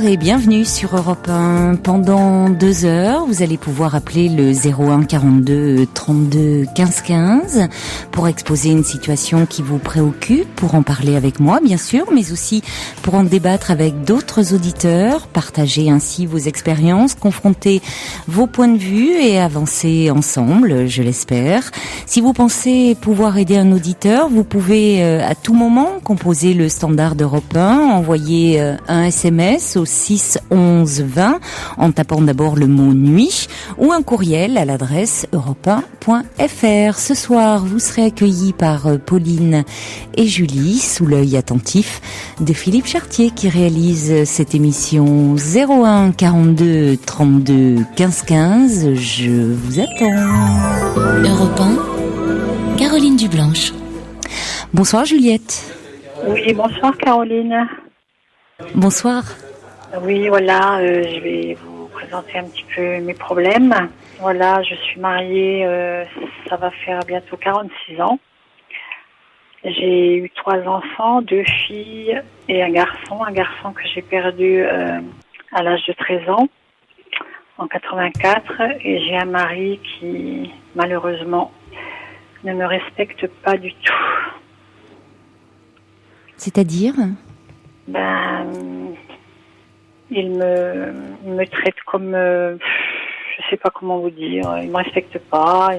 et bienvenue sur Europe 1. Pendant 2 heures, vous allez pouvoir appeler le 01 42 32 15 15 pour exposer une situation qui vous préoccupe, pour en parler avec moi bien sûr, mais aussi pour en débattre avec d'autres auditeurs, partager ainsi vos expériences, confronter vos points de vue et avancer ensemble, je l'espère. Si vous pensez pouvoir aider un auditeur, vous pouvez à tout moment composer le standard d'Europe 1, envoyer un SMS au 6 11 20 en tapant d'abord le mot nuit ou un courriel à l'adresse europe1.fr. Ce soir, vous serez accueillis par Pauline et Julie sous l'œil attentif de Philippe Chartier qui réalise cette émission. 01 42 32 15 15. Je vous attends. Europe 1, Caroline Dublanche. Bonsoir Juliette. Oui, bonsoir Caroline. Bonsoir. Oui, voilà, je vais vous présenter un petit peu mes problèmes. Voilà, je suis mariée, ça va faire bientôt 46 ans. J'ai eu 3 enfants, 2 filles et un garçon que j'ai perdu à l'âge de 13 ans, en 84. Et j'ai un mari qui, malheureusement, ne me respecte pas du tout. C'est-à-dire ? Il me traite comme, je sais pas comment vous dire, il me respecte pas,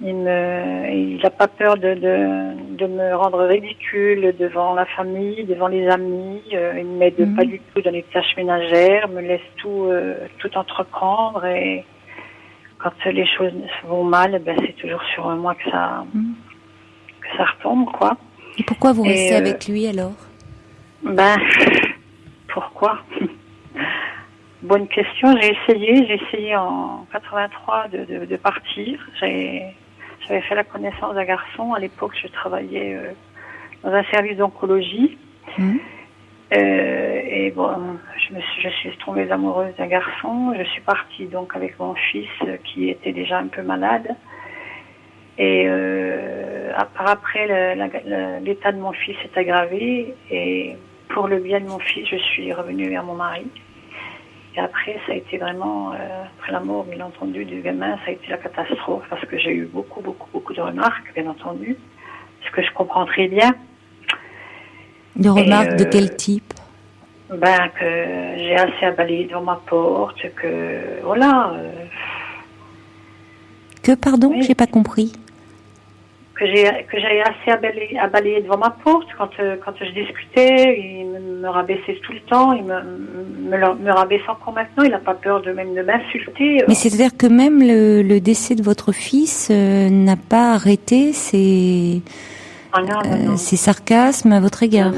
il a pas peur de me rendre ridicule devant la famille, devant les amis, il m'aide pas du tout dans les tâches ménagères, me laisse tout entreprendre et quand les choses vont mal, c'est toujours sur moi que ça retombe, quoi. Et pourquoi vous restez avec lui alors ? Pourquoi ? Bonne question. J'ai essayé en 83 de partir. J'avais fait la connaissance d'un garçon. À l'époque, je travaillais dans un service d'oncologie. Et bon, je suis tombée amoureuse d'un garçon. Je suis partie donc avec mon fils qui était déjà un peu malade. Et après, l'état de mon fils s'est aggravé et pour le bien de mon fils, je suis revenue vers mon mari. Et après, ça a été vraiment, après la mort, bien entendu, du gamin, ça a été la catastrophe parce que j'ai eu beaucoup de remarques, bien entendu, ce que je comprends très bien. De remarques de quel type ? Que j'ai assez à balayer devant ma porte, que voilà. Que pardon, oui. J'ai pas compris. Que j'avais assez à balayer devant ma porte quand je discutais, il me rabaissait tout le temps, il me rabaisse encore maintenant, il n'a pas peur de m'insulter. Mais c'est-à-dire que même le décès de votre fils n'a pas arrêté ses sarcasmes à votre égard.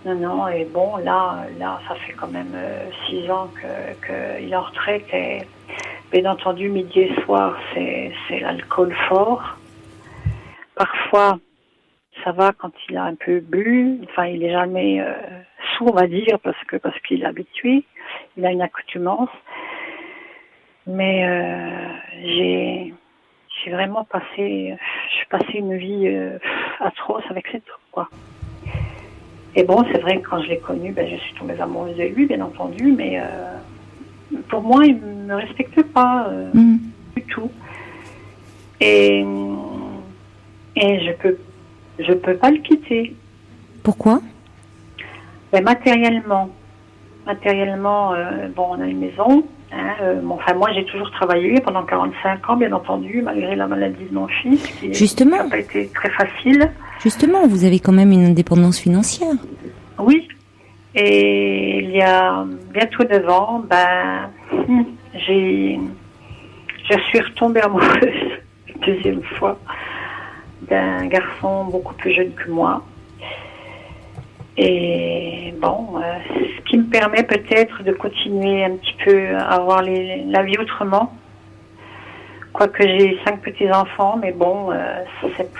Non, et bon, là, ça fait quand même 6 ans qu'il est en retraite et bien entendu, midi et soir, c'est l'alcool fort. Parfois, ça va quand il a un peu bu. Enfin, il est jamais sous, on va dire, parce qu'il est habitué. Il a une accoutumance. Mais j'ai vraiment passé une vie atroce avec cet homme, quoi. Et bon, c'est vrai que quand je l'ai connu, je suis tombée amoureuse de lui, bien entendu, mais pour moi, il ne me respecte pas du tout. Et je peux pas le quitter. Pourquoi ? Matériellement, on a une maison. Moi, j'ai toujours travaillé pendant 45 ans, bien entendu, malgré la maladie de mon fils, qui n'a pas été très facile. Justement, vous avez quand même une indépendance financière. Oui. Et il y a bientôt 9 ans, je suis retombée amoureuse une deuxième fois d'un garçon beaucoup plus jeune que moi. Et ce qui me permet peut-être de continuer un petit peu à avoir la vie autrement. Quoique j'ai 5 petits-enfants, mais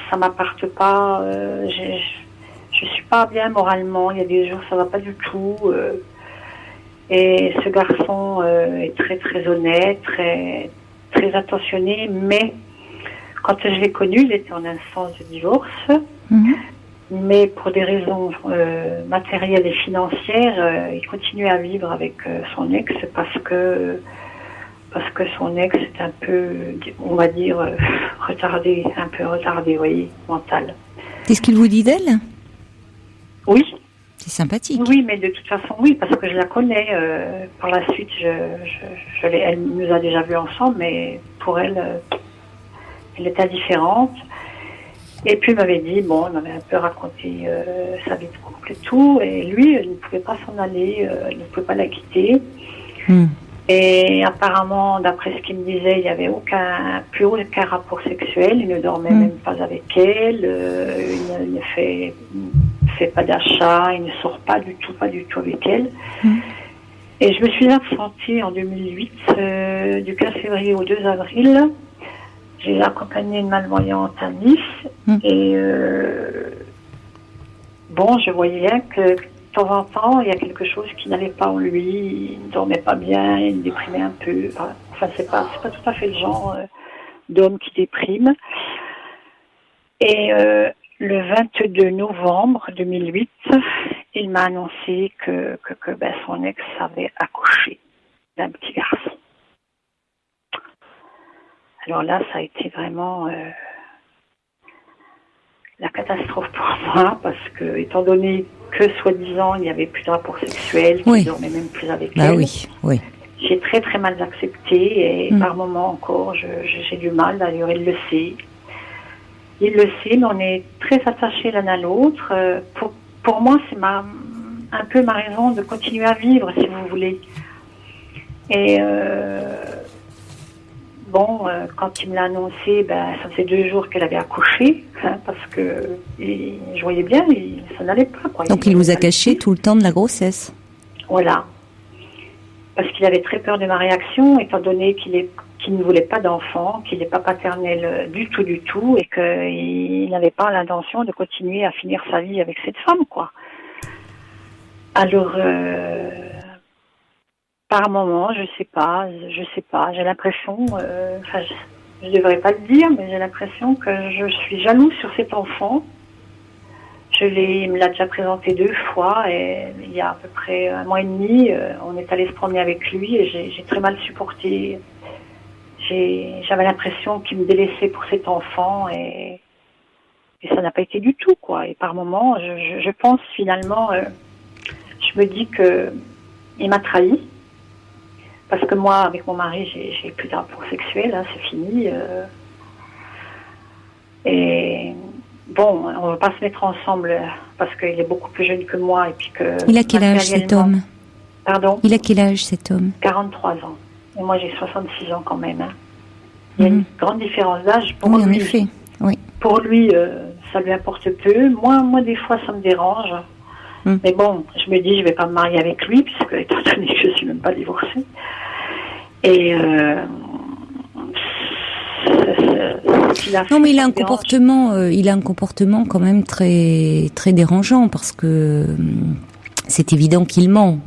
ça m'appartient pas. Je suis pas bien moralement. Il y a des jours ça va pas du tout. Et ce garçon est très très honnête, très très attentionné. Mais quand je l'ai connu, il était en instance de divorce. mais pour des raisons matérielles et financières, il continuait à vivre avec son ex parce que son ex est un peu, on va dire, retardé, vous voyez, mental. Qu'est-ce qu'il vous dit d'elle? Oui. C'est sympathique. Oui, mais de toute façon, oui, parce que je la connais. Par la suite, elle nous a déjà vus ensemble, mais pour elle, elle était indifférente. Et puis, il m'avait dit, il m'avait un peu raconté sa vie de couple et tout. Et lui, il ne pouvait pas s'en aller, il ne pouvait pas la quitter. Et apparemment, d'après ce qu'il me disait, il n'y avait plus aucun rapport sexuel. Il ne dormait même pas avec elle. Il ne fait pas d'achat. Il ne sort pas du tout avec elle. Et je me suis absentée en 2008, du 15 février au 2 avril. J'ai accompagné une malvoyante à Nice. Et je voyais bien que de temps en temps, il y a quelque chose qui n'allait pas en lui. Il ne dormait pas bien, il déprimait un peu. Enfin, c'est pas tout à fait le genre d'homme qui déprime. Et le 22 novembre 2008, il m'a annoncé que son ex avait accouché d'un petit garçon. Alors là, ça a été vraiment la catastrophe pour moi, parce que, étant donné que, soi-disant, il n'y avait plus de rapport sexuel, qu'il ne dormait même plus avec elle, oui. J'ai très très mal accepté, et par moments encore, j'ai du mal. D'ailleurs, il le sait. Il le sait, mais on est très attachés l'un à l'autre. Pour moi, c'est un peu ma raison de continuer à vivre, si vous voulez. Et quand il me l'a annoncé, ça faisait 2 jours qu'elle avait accouché, parce que je voyais bien, ça n'allait pas, quoi. Donc il vous a caché tout le temps de la grossesse. Voilà. Parce qu'il avait très peur de ma réaction, étant donné qu'il ne voulait pas d'enfant, qu'il n'est pas paternel du tout, et qu'il n'avait pas l'intention de continuer à finir sa vie avec cette femme, quoi. Alors, par moment, je sais pas, j'ai l'impression, je devrais pas le dire, mais j'ai l'impression que je suis jalouse sur cet enfant. Il me l'a déjà présenté 2 fois, et il y a à peu près 1 mois et demi, on est allé se promener avec lui, et j'ai très mal supporté. J'avais l'impression qu'il me délaissait pour cet enfant, et ça n'a pas été du tout, quoi. Et par moments, je pense finalement, je me dis que il m'a trahi. Parce que moi, avec mon mari, j'ai plus de rapport sexuel, c'est fini. Et bon, on ne va pas se mettre ensemble parce qu'il est beaucoup plus jeune que moi. Et puis que il a quel âge cet homme? Pardon? Il a quel âge cet homme? 43 ans. Et moi, j'ai 66 ans quand même. Il y a une grande différence d'âge. Pour oui, lui, en effet. Oui. Pour lui, ça lui importe peu. Moi, des fois, ça me dérange. Mais bon, je me dis, je ne vais pas me marier avec lui, puisque, étant donné que je ne suis même pas divorcée. Et non, mais il a un comportement quand même très très dérangeant, parce que c'est évident qu'il ment.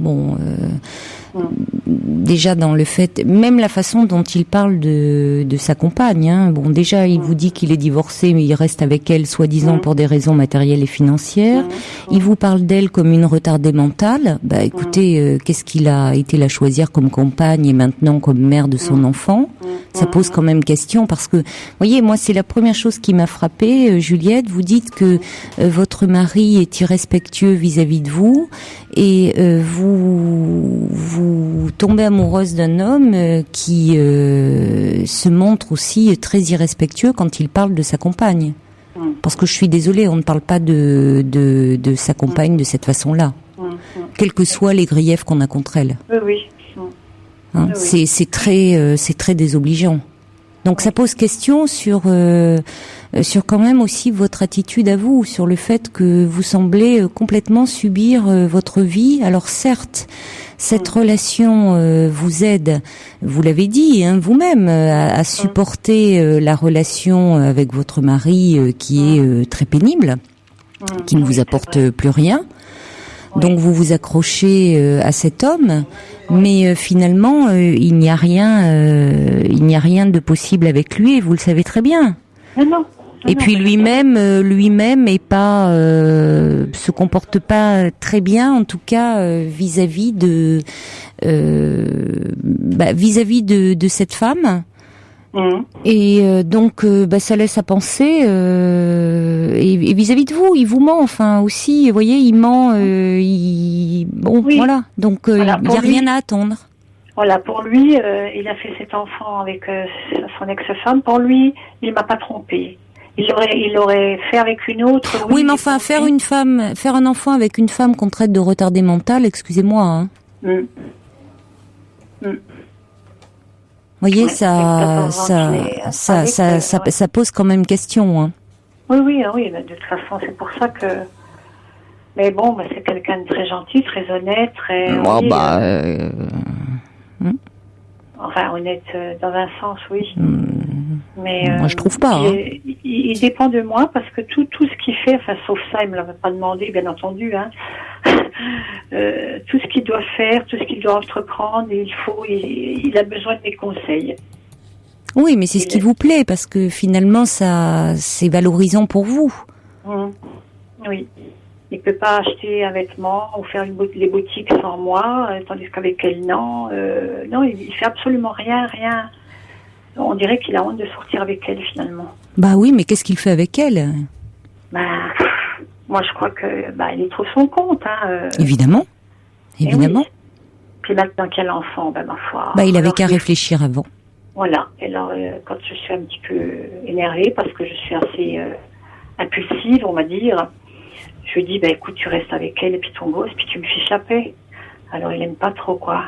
Déjà dans le fait, même la façon dont il parle de sa compagne. Déjà, il vous dit qu'il est divorcé, mais il reste avec elle, soi-disant pour des raisons matérielles et financières. Il vous parle d'elle comme une retardée mentale. Écoutez, qu'est-ce qu'il a été la choisir comme compagne et maintenant comme mère de son enfant? Ça pose quand même question, parce que, voyez, moi, c'est la première chose qui m'a frappée. Juliette, vous dites que votre mari est irrespectueux vis-à-vis de vous, et vous tombez amoureuse d'un homme qui se montre aussi très irrespectueux quand il parle de sa compagne. Parce que je suis désolée, on ne parle pas de sa compagne de cette façon-là, quels que soient les griefs qu'on a contre elle. Oui. C'est très désobligeant. Donc ça pose question sur quand même aussi votre attitude à vous, sur le fait que vous semblez complètement subir votre vie. Alors certes, cette relation vous aide, vous l'avez dit vous-même, à supporter la relation avec votre mari qui est très pénible, qui ne vous apporte plus rien. Donc vous vous accrochez à cet homme, mais finalement il n'y a rien de possible avec lui, et vous le savez très bien. Non, Et puis lui-même est pas, se comporte pas très bien, en tout cas vis-à-vis de cette femme. Et donc ça laisse à penser et vis-à-vis de vous, il vous ment, enfin aussi, vous voyez, il ment, voilà, donc il y a rien à attendre. Voilà, pour lui, il a fait cet enfant avec son ex-femme. Pour lui, il m'a pas trompé. Il l'aurait fait avec une autre. Oui, mais enfin, faire un enfant avec une femme qu'on traite de retardée mentale, excusez-moi. Hein. Vous voyez, ça pose quand même question. Hein. Oui, de toute façon, c'est pour ça que. Mais bon, c'est quelqu'un de très gentil, très honnête, très. Enfin, honnête dans un sens, oui. Mais moi, je trouve pas. Il dépend de moi parce que tout ce qu'il fait, enfin, sauf ça, il me l'avait pas demandé, bien entendu. Hein. Tout ce qu'il doit faire, tout ce qu'il doit entreprendre, il a besoin de mes conseils. Oui, mais c'est ce qui vous plaît parce que finalement, c'est valorisant pour vous. Oui. Il peut pas acheter un vêtement ou faire les boutiques sans moi, tandis qu'avec elle, non. Non, il fait absolument rien. On dirait qu'il a honte de sortir avec elle, finalement. Bah oui, mais qu'est-ce qu'il fait avec elle ? Moi, je crois que il trouve son compte. Hein, Évidemment. Oui. Puis maintenant qu'il a l'enfant, ma foi. Il avait qu'à réfléchir avant. Voilà. Et alors, quand je suis un petit peu énervée, parce que je suis assez impulsive, on va dire, je lui dis, écoute, tu restes avec elle et puis ton gosse, puis tu me fiches la paix. Alors, il aime pas trop, quoi.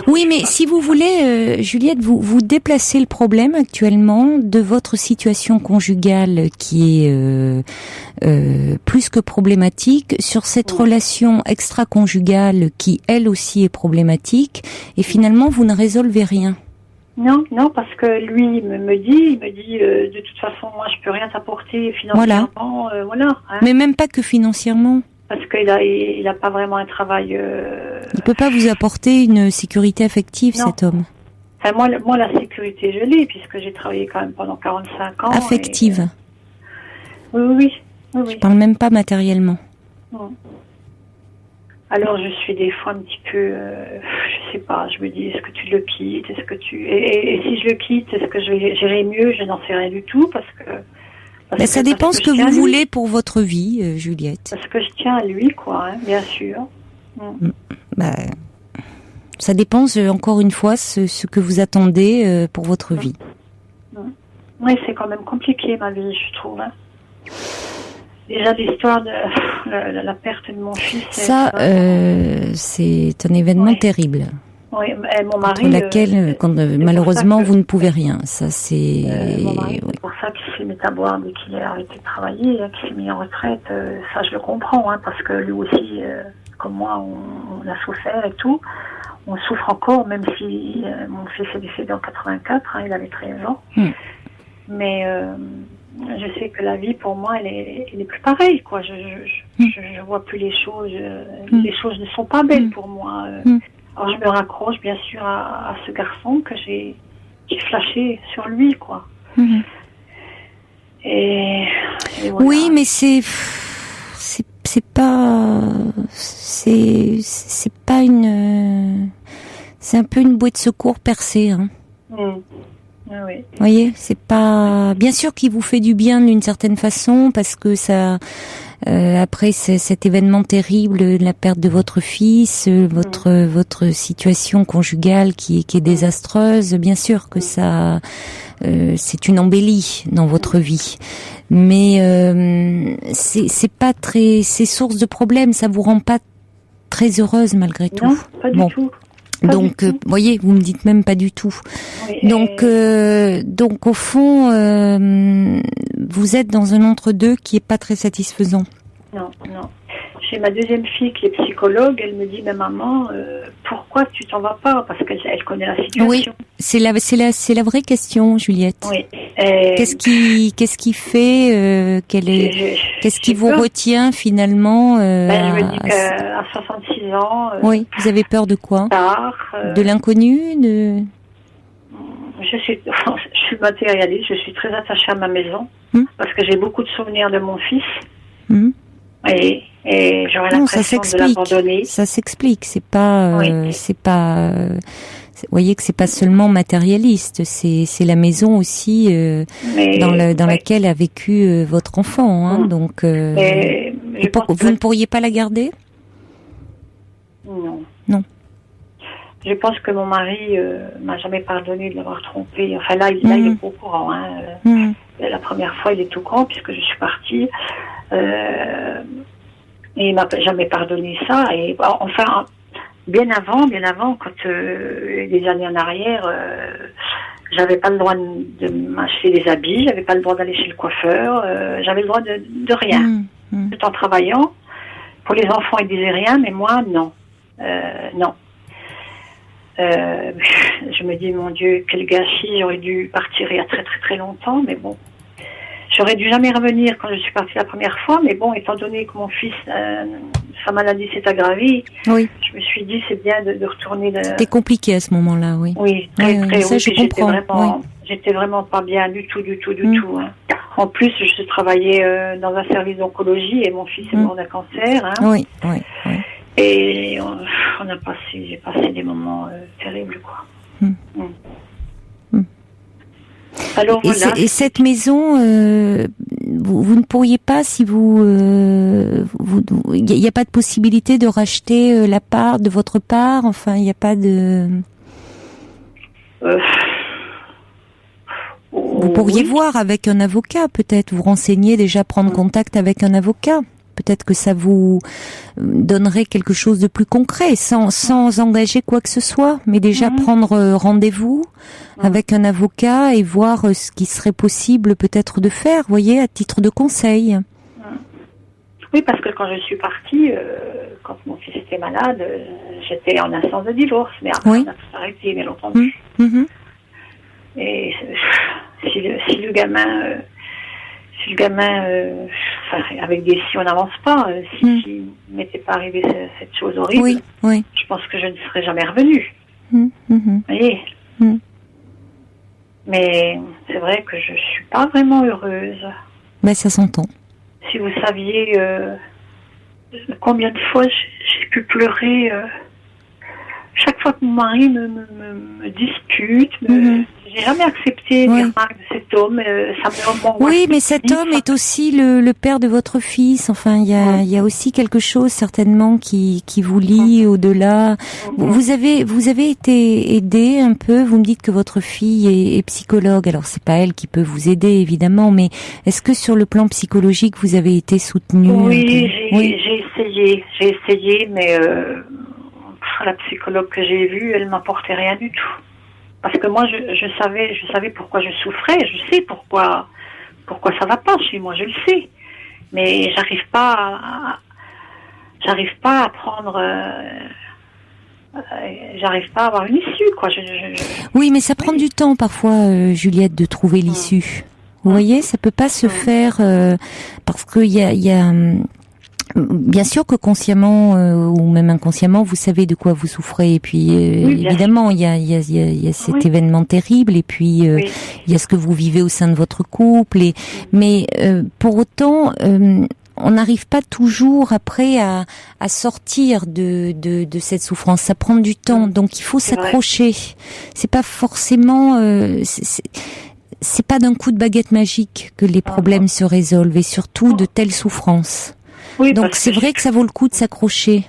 Oui, mais si vous voulez, Juliette, vous déplacez le problème actuellement de votre situation conjugale qui est plus que problématique sur cette relation extra-conjugale qui, elle aussi, est problématique et finalement, vous ne résolvez rien. Non, parce que lui, il me dit, de toute façon, moi, je peux rien t'apporter financièrement, voilà. Hein. Mais même pas que financièrement. Parce qu'il a pas vraiment un travail. Il peut pas vous apporter une sécurité affective, cet homme. Enfin, moi, la sécurité, je l'ai, puisque j'ai travaillé quand même pendant 45 ans. Affective. Oui. Je parle même pas matériellement. Alors, je suis des fois un petit peu, je sais pas, je me dis, est-ce que tu le quittes, et si je le quitte, est-ce que j'irai mieux? Je n'en sais rien du tout, parce que ça dépend ce que vous voulez pour votre vie, Juliette. Parce que je tiens à lui, quoi, hein, bien sûr. Ça dépend, encore une fois, ce que vous attendez pour votre vie. Oui, c'est quand même compliqué, ma vie, je trouve. Hein. Déjà, l'histoire de la perte de mon fils. Ça, c'est un événement terrible. Oui, mon mari. Pour laquelle, malheureusement, vous ne pouvez rien. Ça, c'est. Mon mari, c'est pour ça qu'il s'est mis à boire dès qu'il a arrêté de travailler, qu'il s'est mis en retraite. Ça, je le comprends, hein, parce que lui aussi, comme moi, on a souffert et tout. On souffre encore, même si mon fils est décédé en 84, hein, il avait 13 ans. Mais je sais que la vie, pour moi, elle est plus pareille, quoi. Je vois plus les choses. Les choses ne sont pas belles pour moi. Alors, je me raccroche, bien sûr, à ce garçon que j'ai flashé sur lui, quoi. Et voilà. Oui, mais c'est pas une. C'est un peu une bouée de secours percée, hein. Oui. Vous voyez, c'est pas bien sûr qu'il vous fait du bien d'une certaine façon parce que ça après cet événement terrible, la perte de votre fils, votre situation conjugale qui est désastreuse, bien sûr que ça c'est une embellie dans votre vie. Mais c'est pas très c'est source de problèmes, ça vous rend pas très heureuse malgré tout. Non, pas du tout. Donc, voyez, vous me dites même pas du tout. Oui, donc au fond, vous êtes dans un entre-deux qui est pas très satisfaisant. Non. J'ai ma deuxième fille qui est psychologue, elle me dit, mais maman, pourquoi tu t'en vas pas? Parce qu'elle connaît la situation. Oui, c'est la vraie question, Juliette. Oui. Qu'est-ce qui fait, qu'est-ce qui vous retient finalement? Je me dis qu'à 66 ans. Oui, vous avez peur de quoi? Tard. De l'inconnu, je suis matérialiste, je suis très attachée à ma maison, parce que j'ai beaucoup de souvenirs de mon fils. Et j'aurais l'impression de l'abandonner. Ça s'explique. C'est pas, vous voyez que c'est pas seulement matérialiste. C'est la maison aussi dans laquelle a vécu votre enfant. Hein, donc, vous ne pourriez pas la garder? Non. Je pense que mon mari m'a jamais pardonné de l'avoir trompé. Enfin là, il est au courant. Hein. La première fois, il est au courant puisque je suis partie. Et il m'a jamais pardonné ça. Et enfin, bien avant, quand des années en arrière, j'avais pas le droit de m'acheter des habits, j'avais pas le droit d'aller chez le coiffeur, j'avais le droit de rien. Tout en travaillant. Pour les enfants, ils disaient rien, mais moi, non. Non. Je me dis, mon Dieu, quel gâchis, j'aurais dû partir il y a très très très longtemps, mais bon. J'aurais dû jamais revenir quand je suis partie la première fois, mais bon, étant donné que mon fils, sa maladie s'est aggravée, je me suis dit, c'est bien de retourner. C'était compliqué à ce moment-là, oui. Oui, très, ça, je comprends. J'étais vraiment pas bien du tout. Hein. En plus, je travaillais dans un service d'oncologie et mon fils est mort d'un cancer. Hein. Oui. Et j'ai passé des moments terribles, quoi. Alors, voilà. Et cette maison, vous ne pourriez pas, si il n'y a pas de possibilité de racheter la part de votre part. Enfin, il n'y a pas de. Vous pourriez voir avec un avocat, peut-être vous renseigner déjà, prendre contact avec un avocat. Peut-être que ça vous donnerait quelque chose de plus concret, sans engager quoi que ce soit, mais déjà prendre rendez-vous avec un avocat et voir ce qui serait possible peut-être de faire, vous voyez, à titre de conseil. Oui, parce que quand je suis partie, quand mon fils était malade, j'étais en instance de divorce, mais après on a tout arrêté, bien entendu. Et si le gamin... avec des si on n'avance pas, s'il m'était pas arrivé cette chose horrible, je pense que je ne serais jamais revenue. Vous voyez. Mais c'est vrai que je suis pas vraiment heureuse. Mais ça s'entend. Si vous saviez combien de fois j'ai pu pleurer chaque fois que mon mari me dispute, j'ai jamais accepté les remarques de cet homme. Ça me oui, mais cet homme est aussi le père de votre fils. Enfin, il y a aussi quelque chose certainement qui vous lie au-delà. Vous avez été aidé un peu. Vous me dites que votre fille est psychologue. Alors c'est pas elle qui peut vous aider évidemment, mais est-ce que sur le plan psychologique vous avez été soutenu? Oui, j'ai essayé, mais la psychologue que j'ai vue, elle m'apportait rien du tout. Parce que moi, je savais pourquoi je souffrais, je sais pourquoi ça va pas chez moi, je le sais. Mais j'arrive pas à prendre, j'arrive pas à avoir une issue, quoi. Oui, mais ça prend du temps parfois, Juliette, de trouver l'issue. Vous voyez, ça peut pas se faire parce que il y a bien sûr que consciemment ou même inconsciemment, vous savez de quoi vous souffrez. Et puis évidemment, il y a cet événement terrible. Et puis il y a ce que vous vivez au sein de votre couple. Mais pour autant, on n'arrive pas toujours après à sortir de cette souffrance. Ça prend du temps. Donc il faut s'accrocher. C'est pas forcément. C'est pas d'un coup de baguette magique que les problèmes se résolvent, et surtout de telles souffrances. Oui, donc c'est vrai que ça vaut le coup de s'accrocher.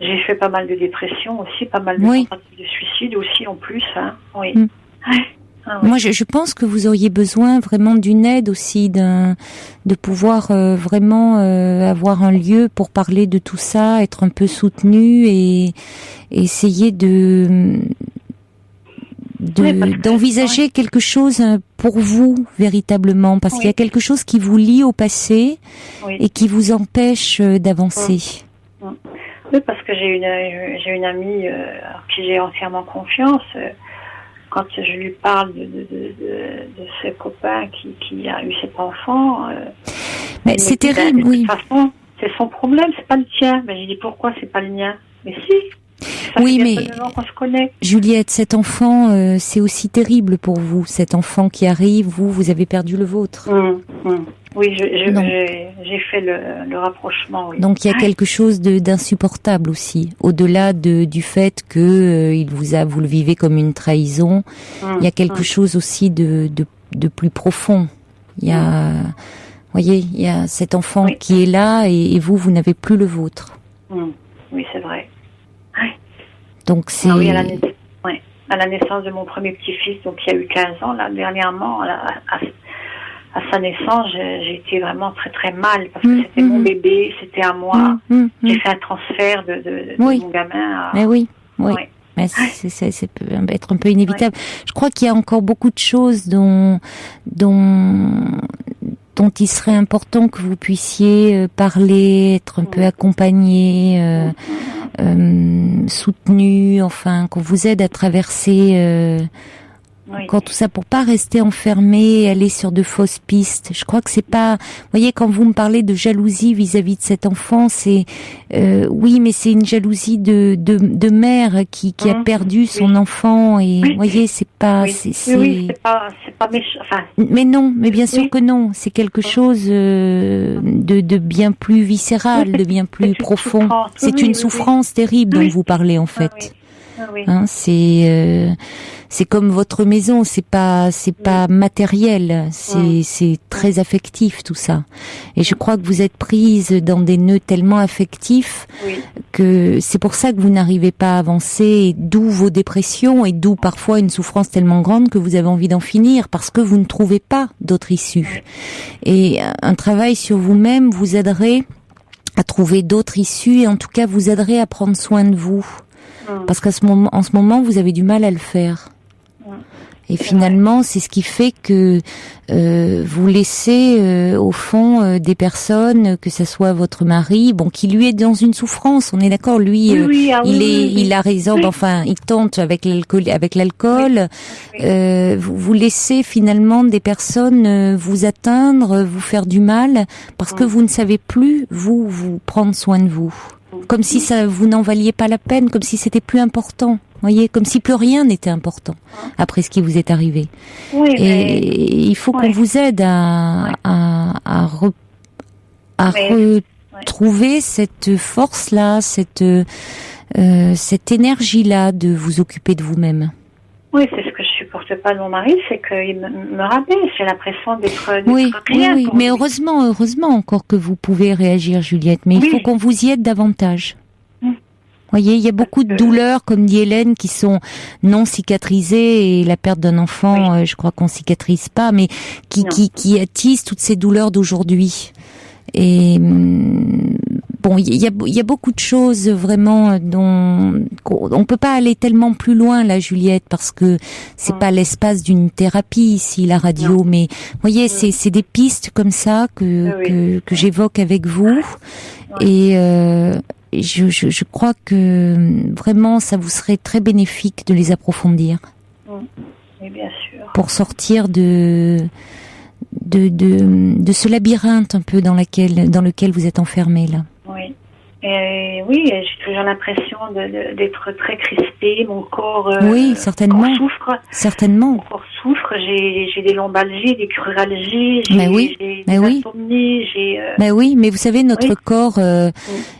J'ai fait pas mal de dépression aussi, pas mal de tentatives de suicide aussi en plus. Hein. Oui. Moi, je pense que vous auriez besoin vraiment d'une aide aussi, de pouvoir vraiment avoir un lieu pour parler de tout ça, être un peu soutenu et essayer d'envisager quelque chose pour vous véritablement, parce qu'il y a quelque chose qui vous lie au passé et qui vous empêche d'avancer. Oui, parce que j'ai une amie à qui j'ai entièrement confiance. Quand je lui parle de ce copain qui a eu cet enfant, mais c'est terrible, de toute façon, c'est son problème, c'est pas le tien. Mais j'ai dit pourquoi c'est pas le mien? Mais si. ça oui, fait mais bientôt 9 ans qu'on se connaît. Juliette, cet enfant, c'est aussi terrible pour vous. Cet enfant qui arrive, vous avez perdu le vôtre. Oui, j'ai fait le rapprochement. Oui. Donc il y a quelque chose d'insupportable aussi, au-delà du fait que vous le vivez comme une trahison. Il y a quelque chose aussi de plus profond. Il y a, voyez, il y a cet enfant qui est là et vous n'avez plus le vôtre. Oui, c'est vrai. Donc c'est. Ah oui, à la naissance de mon premier petit-fils, donc il y a eu 15 ans, là, dernièrement, à sa naissance, j'ai été vraiment très très mal parce que c'était mon bébé, c'était à moi. J'ai fait un transfert de mon gamin à... Mais oui. Mais ça peut être un peu inévitable. Je crois qu'il y a encore beaucoup de choses dont il serait important que vous puissiez parler, être un peu accompagné, soutenu, enfin, qu'on vous aide à traverser encore tout ça pour pas rester enfermé, aller sur de fausses pistes. Je crois que c'est pas, vous voyez, quand vous me parlez de jalousie vis-à-vis de cet enfant, c'est oui, mais c'est une jalousie de mère qui a perdu son enfant et vous voyez, c'est pas c'est pas méchant, enfin. Mais non, mais bien sûr que non, c'est quelque chose de bien plus viscéral, de bien plus profond. C'est une souffrance terrible dont vous parlez en fait. Hein, c'est comme votre maison, c'est pas matériel, c'est très affectif tout ça. Et je crois que vous êtes prise dans des nœuds tellement affectifs que c'est pour ça que vous n'arrivez pas à avancer, d'où vos dépressions et d'où parfois une souffrance tellement grande que vous avez envie d'en finir parce que vous ne trouvez pas d'autre issue. Et un travail sur vous-même vous aiderait à trouver d'autres issues et en tout cas vous aiderait à prendre soin de vous. Parce qu'en ce moment, vous avez du mal à le faire. Et finalement, c'est ce qui fait que vous laissez au fond des personnes, que ça soit votre mari, bon, qui lui est dans une souffrance. On est d'accord, lui, il a raison. Enfin, il tente avec l'alcool. Vous laissez finalement des personnes vous atteindre, vous faire du mal, parce que vous ne savez plus vous prendre soin de vous. Comme si vous n'en valiez pas la peine, comme si c'était plus important. Voyez, comme si plus rien n'était important après ce qui vous est arrivé. Et il faut qu'on vous aide à retrouver cette force-là, cette énergie-là de vous occuper de vous-même. Oui, c'est ce que je supporte pas de mon mari, c'est qu'il me rabaisse. J'ai l'impression d'être rien. Oui, mais heureusement encore que vous pouvez réagir, Juliette. Mais il faut qu'on vous y aide davantage. Voyez, il y a beaucoup de douleurs, comme dit Hélène, qui sont non cicatrisées et la perte d'un enfant, je crois qu'on cicatrise pas, mais qui attisent toutes ces douleurs d'aujourd'hui. Et bon, il y a beaucoup de choses vraiment dont on peut pas aller tellement plus loin là, Juliette, parce que c'est pas l'espace d'une thérapie ici, la radio. Mais voyez, c'est des pistes comme ça que j'évoque avec vous et je crois que vraiment ça vous serait très bénéfique de les approfondir. Oui, bien sûr. Pour sortir de ce labyrinthe un peu dans lequel vous êtes enfermé là. Oui. J'ai toujours l'impression d'être très crispée, mon corps certainement. Souffre. Certainement. Mon corps souffre, j'ai des lombalgies, des cruralgies, j'ai des insomnies, Mais oui, mais vous savez, notre corps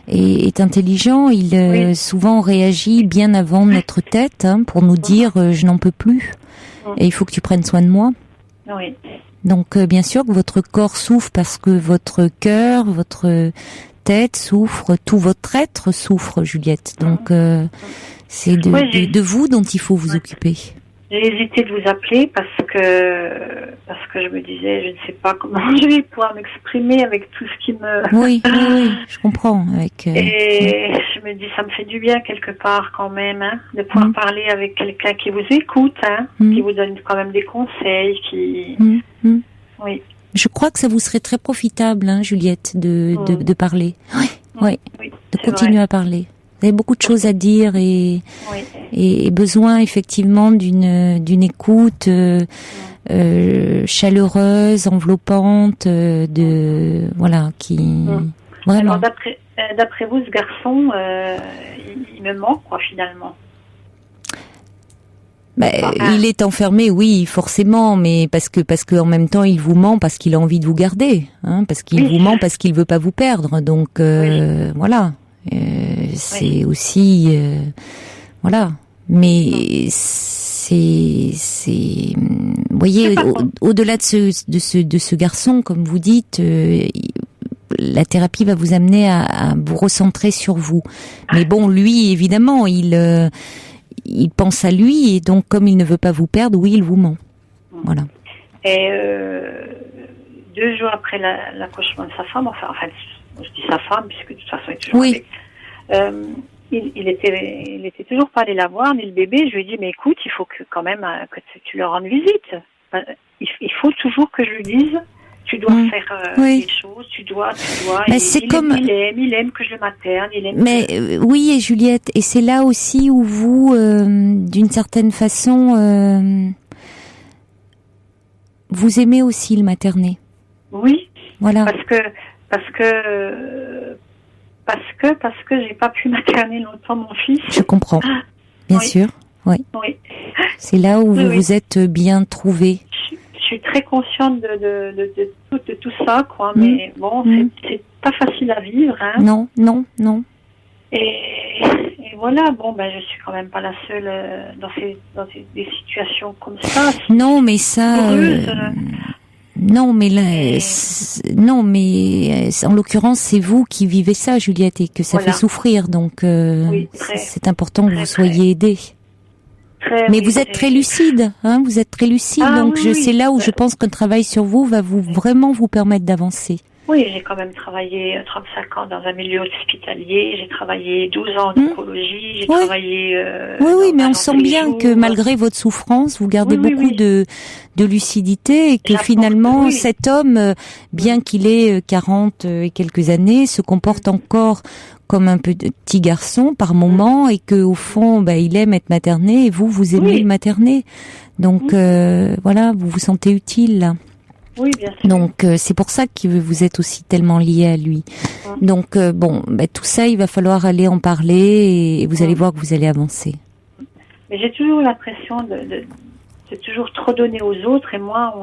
est intelligent, il souvent réagit bien avant notre tête pour nous dire je n'en peux plus et il faut que tu prennes soin de moi. Oui. Donc bien sûr que votre corps souffre parce que votre cœur, votre tête souffre, tout votre être souffre, Juliette. Donc c'est de vous dont il faut vous occuper. J'ai hésité de vous appeler parce que je me disais, je ne sais pas comment je vais pouvoir m'exprimer avec tout ce qui me... Oui, je comprends. Et je me dis, ça me fait du bien quelque part quand même, de pouvoir parler avec quelqu'un qui vous écoute, qui vous donne quand même des conseils, Oui. Je crois que ça vous serait très profitable, Juliette, de parler. Oui, de continuer à parler. Vous avez beaucoup de choses à dire et besoin effectivement d'une écoute chaleureuse, enveloppante, qui vraiment. d'après vous, ce garçon, il me manque, quoi, finalement. Il est enfermé, oui, forcément, mais parce que en même temps, il vous ment parce qu'il a envie de vous garder, parce qu'il vous ment parce qu'il veut pas vous perdre. Donc voilà, c'est aussi voilà. Mais c'est, vous voyez, au-delà de ce garçon, comme vous dites. La thérapie va vous amener à vous recentrer sur vous. Mais bon, lui, évidemment, il pense à lui et donc comme il ne veut pas vous perdre, oui, il vous ment. Voilà. Et 2 jours après l'accouchement de sa femme, enfin, je dis sa femme puisque de toute façon il est toujours avec. Il était toujours pas allé la voir ni le bébé. Je lui ai dit mais écoute, il faut que quand même que tu leur rendes visite. Il faut toujours que je lui dise. Tu dois faire des choses, tu dois. Mais Il aime que je le materne, oui, et Juliette, et c'est là aussi où vous, d'une certaine façon, vous aimez aussi le materner. Oui. Voilà. Parce que j'ai pas pu materner longtemps mon fils. Je comprends. Bien sûr. Oui. C'est là où vous vous êtes bien trouvée. Je suis très consciente de tout ça, quoi. Mais bon, c'est pas facile à vivre, hein. Non. Et voilà, je suis quand même pas la seule dans des situations comme ça. Non, mais ça. Non, mais là, en l'occurrence, c'est vous qui vivez ça, Juliette, et que ça fait souffrir. Donc, c'est important que vous soyez aidée. Mais vous êtes très lucide, vous êtes très lucide, donc c'est là où je pense qu'un travail sur vous va vraiment vous permettre d'avancer. Oui, j'ai quand même travaillé 35 ans dans un milieu hospitalier, j'ai travaillé 12 ans en oncologie, j'ai travaillé... Oui, mais on sent bien que malgré votre souffrance, vous gardez beaucoup de lucidité et que finalement, cet homme, bien qu'il ait 40 et quelques années, se comporte encore comme un petit garçon par moment et que au fond, il aime être materné et vous aimez le materner. Donc voilà, vous vous sentez utile là. Oui, bien sûr. Donc c'est pour ça que vous êtes aussi tellement lié à lui. Donc tout ça, il va falloir aller en parler et vous allez voir que vous allez avancer. Mais j'ai toujours l'impression de toujours trop donner aux autres et moi,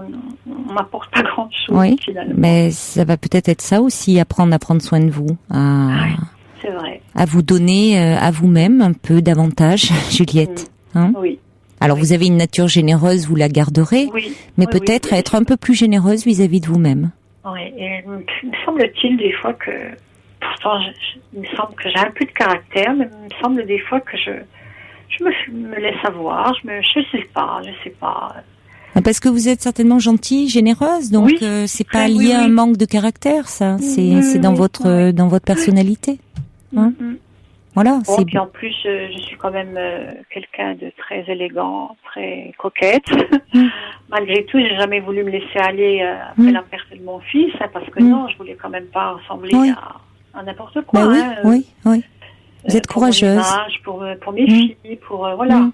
on m'apporte pas grand-chose finalement. Mais ça va peut-être être ça aussi, apprendre à prendre soin de vous, c'est vrai. À vous donner à vous-même un peu davantage, Juliette. Oui. Alors vous avez une nature généreuse, vous la garderez, mais peut-être être un peu plus généreuse vis-à-vis de vous-même. Oui, et il me semble-t-il des fois que, pourtant il me semble que j'ai un peu de caractère, mais il me semble des fois que je me laisse avoir, je sais pas. Parce que vous êtes certainement gentille, généreuse, donc c'est pas lié à un manque de caractère, ça, c'est dans votre personnalité. Voilà. Bon, puis en plus, je suis quand même quelqu'un de très élégant, très coquette. Malgré tout, j'ai jamais voulu me laisser aller après la perte de mon fils, parce que non, je voulais quand même pas ressembler à n'importe quoi. Oui. Vous êtes courageuse. Pour mes filles, voilà.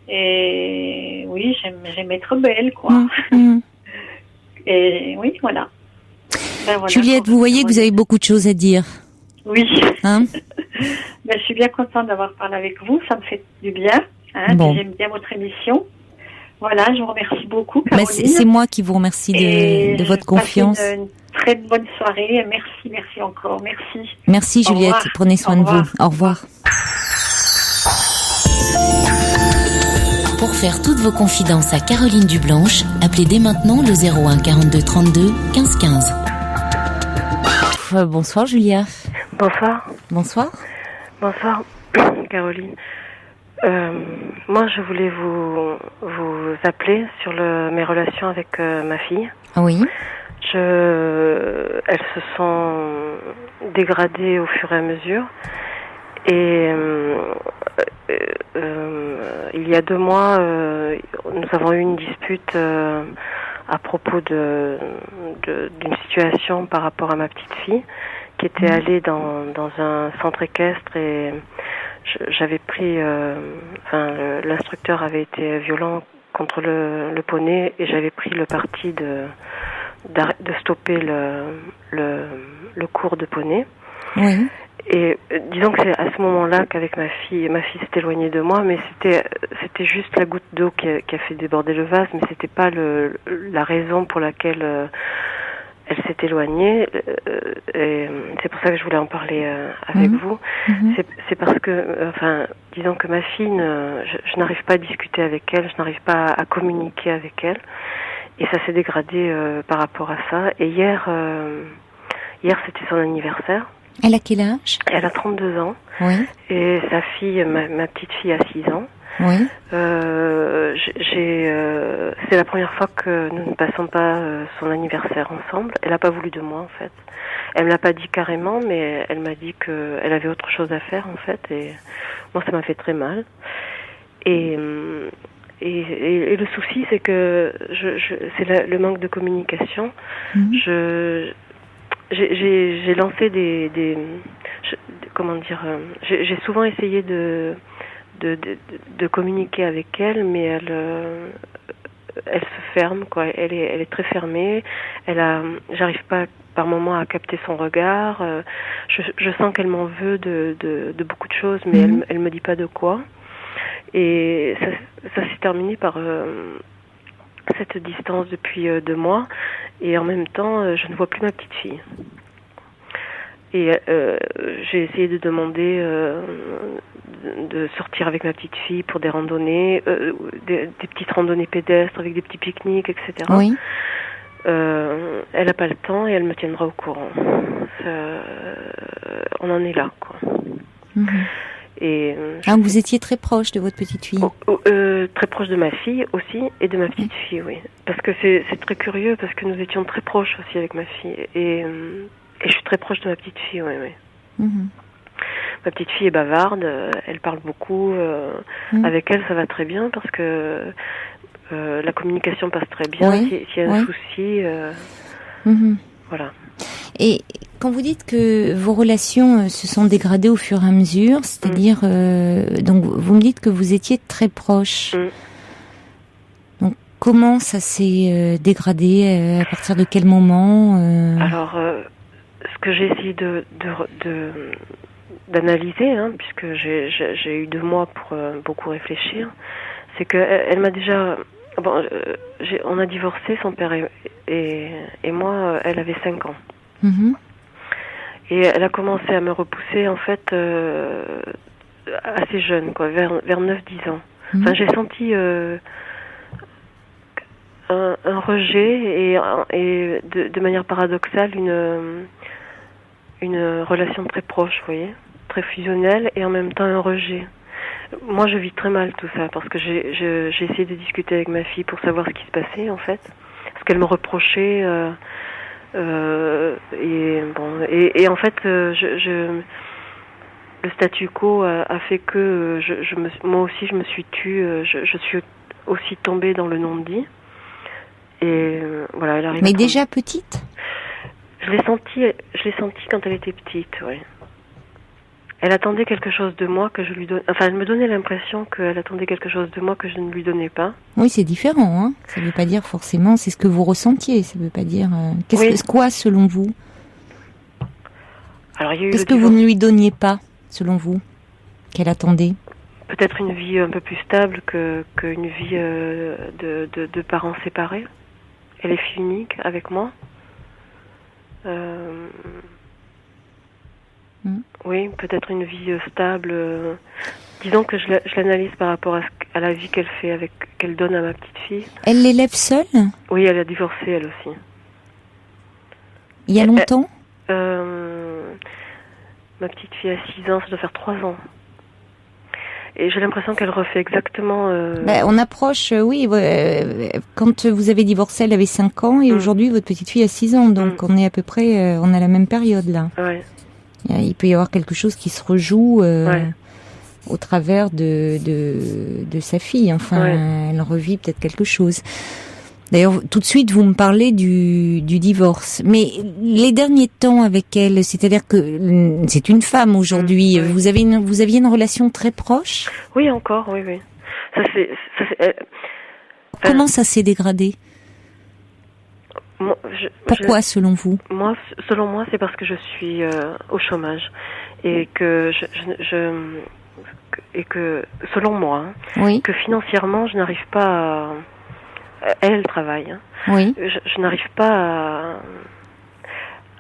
Et oui, j'aime être belle, quoi. Et oui, voilà. Juliette, vous voyez que vous avez beaucoup de choses à dire. Oui. Je suis bien contente d'avoir parlé avec vous, ça me fait du bien. J'aime bien votre émission. Voilà, je vous remercie beaucoup, Caroline. C'est moi qui vous remercie de votre confiance. Une très bonne soirée. Merci encore. Merci. Merci Juliette, prenez soin de vous. Au revoir. Pour faire toutes vos confidences à Caroline Dublanche, appelez dès maintenant le 01 42 32 15 15. Bonsoir Julia. Bonsoir, Caroline. Moi, je voulais vous appeler sur mes relations avec ma fille. Oui. Elles se sont dégradées au fur et à mesure. Et il y a 2 mois, nous avons eu une dispute à propos d'une situation par rapport à ma petite fille qui était allée dans un centre équestre et j'avais pris, l'instructeur avait été violent contre le poney et j'avais pris le parti de stopper le cours de poney. Oui. Et disons que c'est à ce moment-là qu'avec ma fille s'est éloignée de moi, mais c'était juste la goutte d'eau qui a fait déborder le vase, mais c'était pas la raison pour laquelle elle s'est éloignée. Et c'est pour ça que je voulais en parler avec vous. C'est parce que, disons que ma fille, je n'arrive pas à discuter avec elle, je n'arrive pas à communiquer avec elle, et ça s'est dégradé par rapport à ça. Et hier c'était son anniversaire. Elle a quel âge? Elle a 32 ans. Oui. Et sa fille, ma petite fille, a 6 ans. Oui. C'est la première fois que nous ne passons pas son anniversaire ensemble. Elle n'a pas voulu de moi, en fait. Elle me l'a pas dit carrément, mais elle m'a dit qu'elle avait autre chose à faire, en fait. Et moi, ça m'a fait très mal. Et le souci, c'est que c'est le manque de communication. J'ai lancé j'ai souvent essayé de communiquer avec elle, mais elle se ferme, quoi. Elle est très fermée. J'arrive pas par moments à capter son regard. Je sens qu'elle m'en veut de beaucoup de choses, mais elle me dit pas de quoi. Et ça s'est terminé par cette distance depuis 2 mois, et en même temps je ne vois plus ma petite fille. Et j'ai essayé de demander de sortir avec ma petite fille pour des randonnées, des petites randonnées pédestres avec des petits pique-niques, etc. Oui. Elle n'a pas le temps et elle me tiendra au courant. On en est là, quoi. Et vous étiez très proche de votre petite fille? Très proche de ma fille aussi, et de ma petite fille, oui. Parce que c'est très curieux, parce que nous étions très proches aussi avec ma fille. Et je suis très proche de ma petite fille, oui. Ma petite fille est bavarde, elle parle beaucoup. Avec elle, ça va très bien, parce que la communication passe très bien. Oui. S'il y a un souci, voilà. Et quand vous dites que vos relations se sont dégradées au fur et à mesure, c'est-à-dire, donc vous me dites que vous étiez très proches. Donc comment ça s'est dégradé? À partir de quel moment? Alors, ce que j'ai essayé d'analyser, puisque j'ai eu 2 mois pour beaucoup réfléchir, c'est que elle m'a déjà... on a divorcé, son père et moi, elle avait 5 ans. Et elle a commencé à me repousser, en fait, assez jeune, quoi, vers 9-10 ans. Enfin, j'ai senti un rejet et de manière paradoxale une relation très proche, vous voyez, très fusionnelle, et en même temps un rejet. Moi, je vis très mal tout ça, parce que j'ai essayé de discuter avec ma fille pour savoir ce qui se passait, en fait, parce qu'elle me reprochait... et en fait, le statu quo a fait que moi aussi je me suis tue. Je suis aussi tombée dans le non-dit. Et voilà, elle arrive. Mais déjà petite? Je l'ai senti quand elle était petite, oui. Elle attendait quelque chose de moi que je lui donne. Enfin, elle me donnait l'impression qu'elle attendait quelque chose de moi que je ne lui donnais pas. Oui, c'est différent, hein. Ça ne veut pas dire forcément c'est ce que vous ressentiez. Ça ne veut pas dire quoi selon vous? Alors, il y a eu qu'est-ce que vous ne lui donniez pas selon vous, qu'elle attendait? Peut-être une vie un peu plus stable qu'une vie de parents séparés. Elle est fille unique avec moi. Oui, peut-être une vie stable. Disons que je l'analyse par rapport à la vie qu'elle donne à ma petite fille. Elle l'élève seule? Oui, elle a divorcé elle aussi. Il y a longtemps? Ma petite fille a 6 ans, ça doit faire 3 ans. Et j'ai l'impression qu'elle refait exactement... on approche, oui. Quand vous avez divorcé, elle avait 5 ans, et aujourd'hui, votre petite fille a 6 ans. Donc, on est à peu près... on a la même période, là. Ouais. Il peut y avoir quelque chose qui se rejoue au travers de sa fille. Enfin, elle revit peut-être quelque chose. D'ailleurs, tout de suite, vous me parlez du divorce. Mais les derniers temps avec elle, c'est-à-dire que c'est une femme aujourd'hui, vous aviez une relation très proche? Oui, encore, oui. Comment ça s'est dégradé? Pourquoi, selon vous? Selon moi, c'est parce que je suis au chômage et que selon moi, Oui. que financièrement, je n'arrive pas à... Elle travaille. Hein. Oui. Je n'arrive pas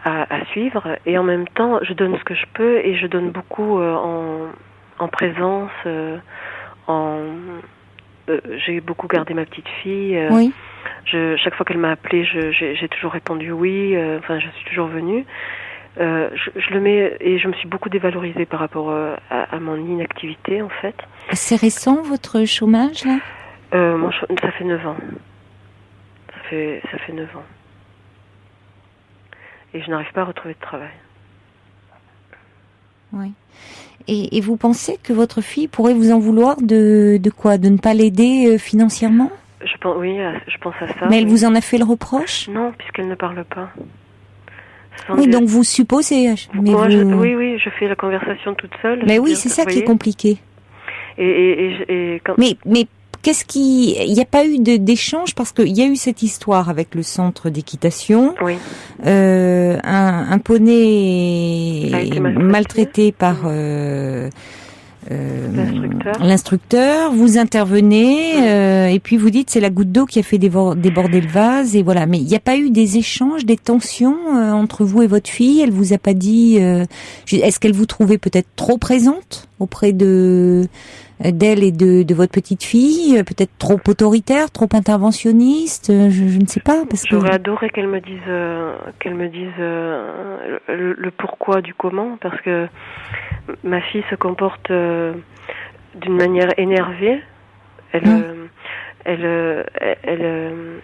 à suivre, et en même temps, je donne ce que je peux, et je donne beaucoup en présence. J'ai beaucoup gardé ma petite fille. Oui. Chaque fois qu'elle m'a appelée, j'ai toujours répondu oui. Enfin, je suis toujours venue. Je le mets, et je me suis beaucoup dévalorisée par rapport à mon inactivité, en fait. C'est récent, votre chômage, là? Ça fait 9 ans. Ça fait 9 ans. Et je n'arrive pas à retrouver de travail. Oui. Et vous pensez que votre fille pourrait vous en vouloir de quoi? De ne pas l'aider financièrement? Oui, je pense à ça. Mais elle vous en a fait le reproche? Non, puisqu'elle ne parle pas. Oui, donc vous supposez. Mais oui, je fais la conversation toute seule. Mais oui, c'est ça qui est compliqué. Et quand... Mais il n'y a pas eu d'échange, parce qu'il y a eu cette histoire avec le centre d'équitation. Oui. Un poney maltraité par l'instructeur. Vous intervenez et puis vous dites c'est la goutte d'eau qui a fait déborder le vase, et voilà. Mais il n'y a pas eu des échanges, des tensions entre vous et votre fille? Elle vous a pas dit est-ce qu'elle vous trouvait peut-être trop présente auprès d'elle et de votre petite fille, peut-être trop autoritaire, trop interventionniste, je ne sais pas, parce que j'aurais adoré qu'elle me dise le pourquoi du comment, parce que ma fille se comporte d'une manière énervée. Elle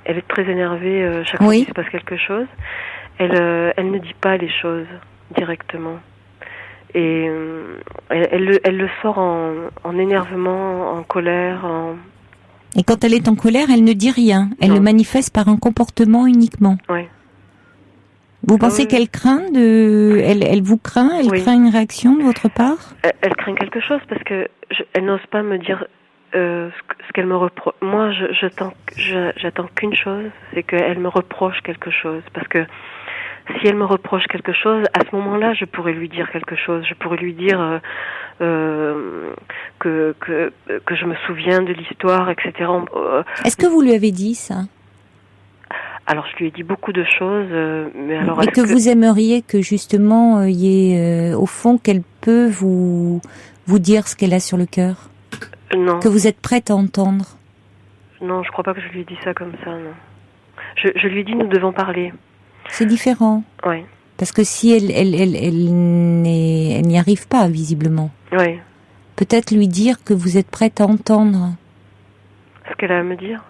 est très énervée chaque fois qu'il se passe quelque chose. Elle ne dit pas les choses directement. Et elle le sort en énervement, en colère. Et quand elle est en colère, elle ne dit rien. Elle le manifeste par un comportement uniquement. Oui. Vous pensez qu'elle craint elle vous craint? Elle craint une réaction de votre part? Elle craint quelque chose, parce que elle n'ose pas me dire ce qu'elle me reproche. Moi, j'attends qu'une chose, c'est qu'elle me reproche quelque chose, parce que si elle me reproche quelque chose, à ce moment-là, je pourrais lui dire quelque chose. Je pourrais lui dire que je me souviens de l'histoire, etc. Est-ce que vous lui avez dit ça? Alors, je lui ai dit beaucoup de choses, mais alors... Et que vous aimeriez que, justement, y ait, au fond, qu'elle peut vous dire ce qu'elle a sur le cœur? Non. Que vous êtes prête à entendre? Non, je crois pas que je lui ai dit ça comme ça, non. Je lui ai dit, nous devons parler. C'est différent. Oui. Parce que si elle n'y arrive pas, visiblement. Oui. Peut-être lui dire que vous êtes prête à entendre. Ce qu'elle a à me dire.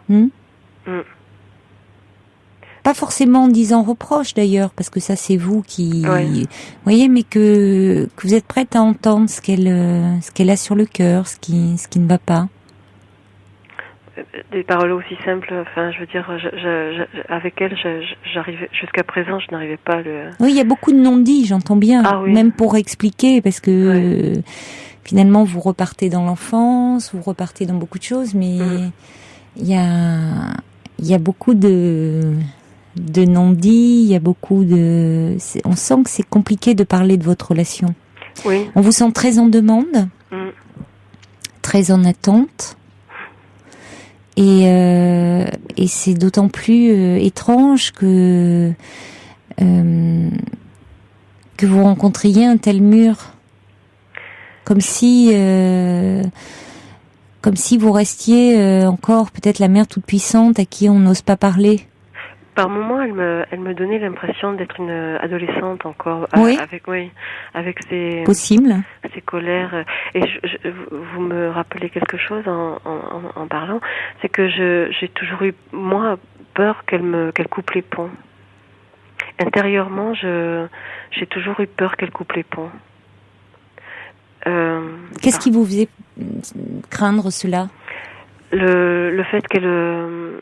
Pas forcément en disant reproche, d'ailleurs, parce que ça, c'est vous qui... Vous voyez, mais que vous êtes prête à entendre ce qu'elle a sur le cœur, ce qui ne va pas. Des paroles aussi simples, enfin, je veux dire, avec elle, j'arrivais, jusqu'à présent, je n'arrivais pas à le... Oui, il y a beaucoup de non-dits, j'entends bien, même pour expliquer, parce que finalement, vous repartez dans l'enfance, vous repartez dans beaucoup de choses, mais il y a beaucoup de non-dits, il y a beaucoup de... On sent que c'est compliqué de parler de votre relation. Oui. On vous sent très en demande, très en attente. Et c'est d'autant plus étrange que vous rencontriez un tel mur, comme si vous restiez encore peut-être la mère toute puissante à qui on n'ose pas parler. Par moments, elle me donnait l'impression d'être une adolescente encore, avec ses colères. Et vous me rappelez quelque chose en parlant, c'est que j'ai toujours eu, moi, peur qu'elle coupe les ponts. Intérieurement, j'ai toujours eu peur qu'elle coupe les ponts. Qu'est-ce qui vous faisait craindre cela? Le fait qu'elle...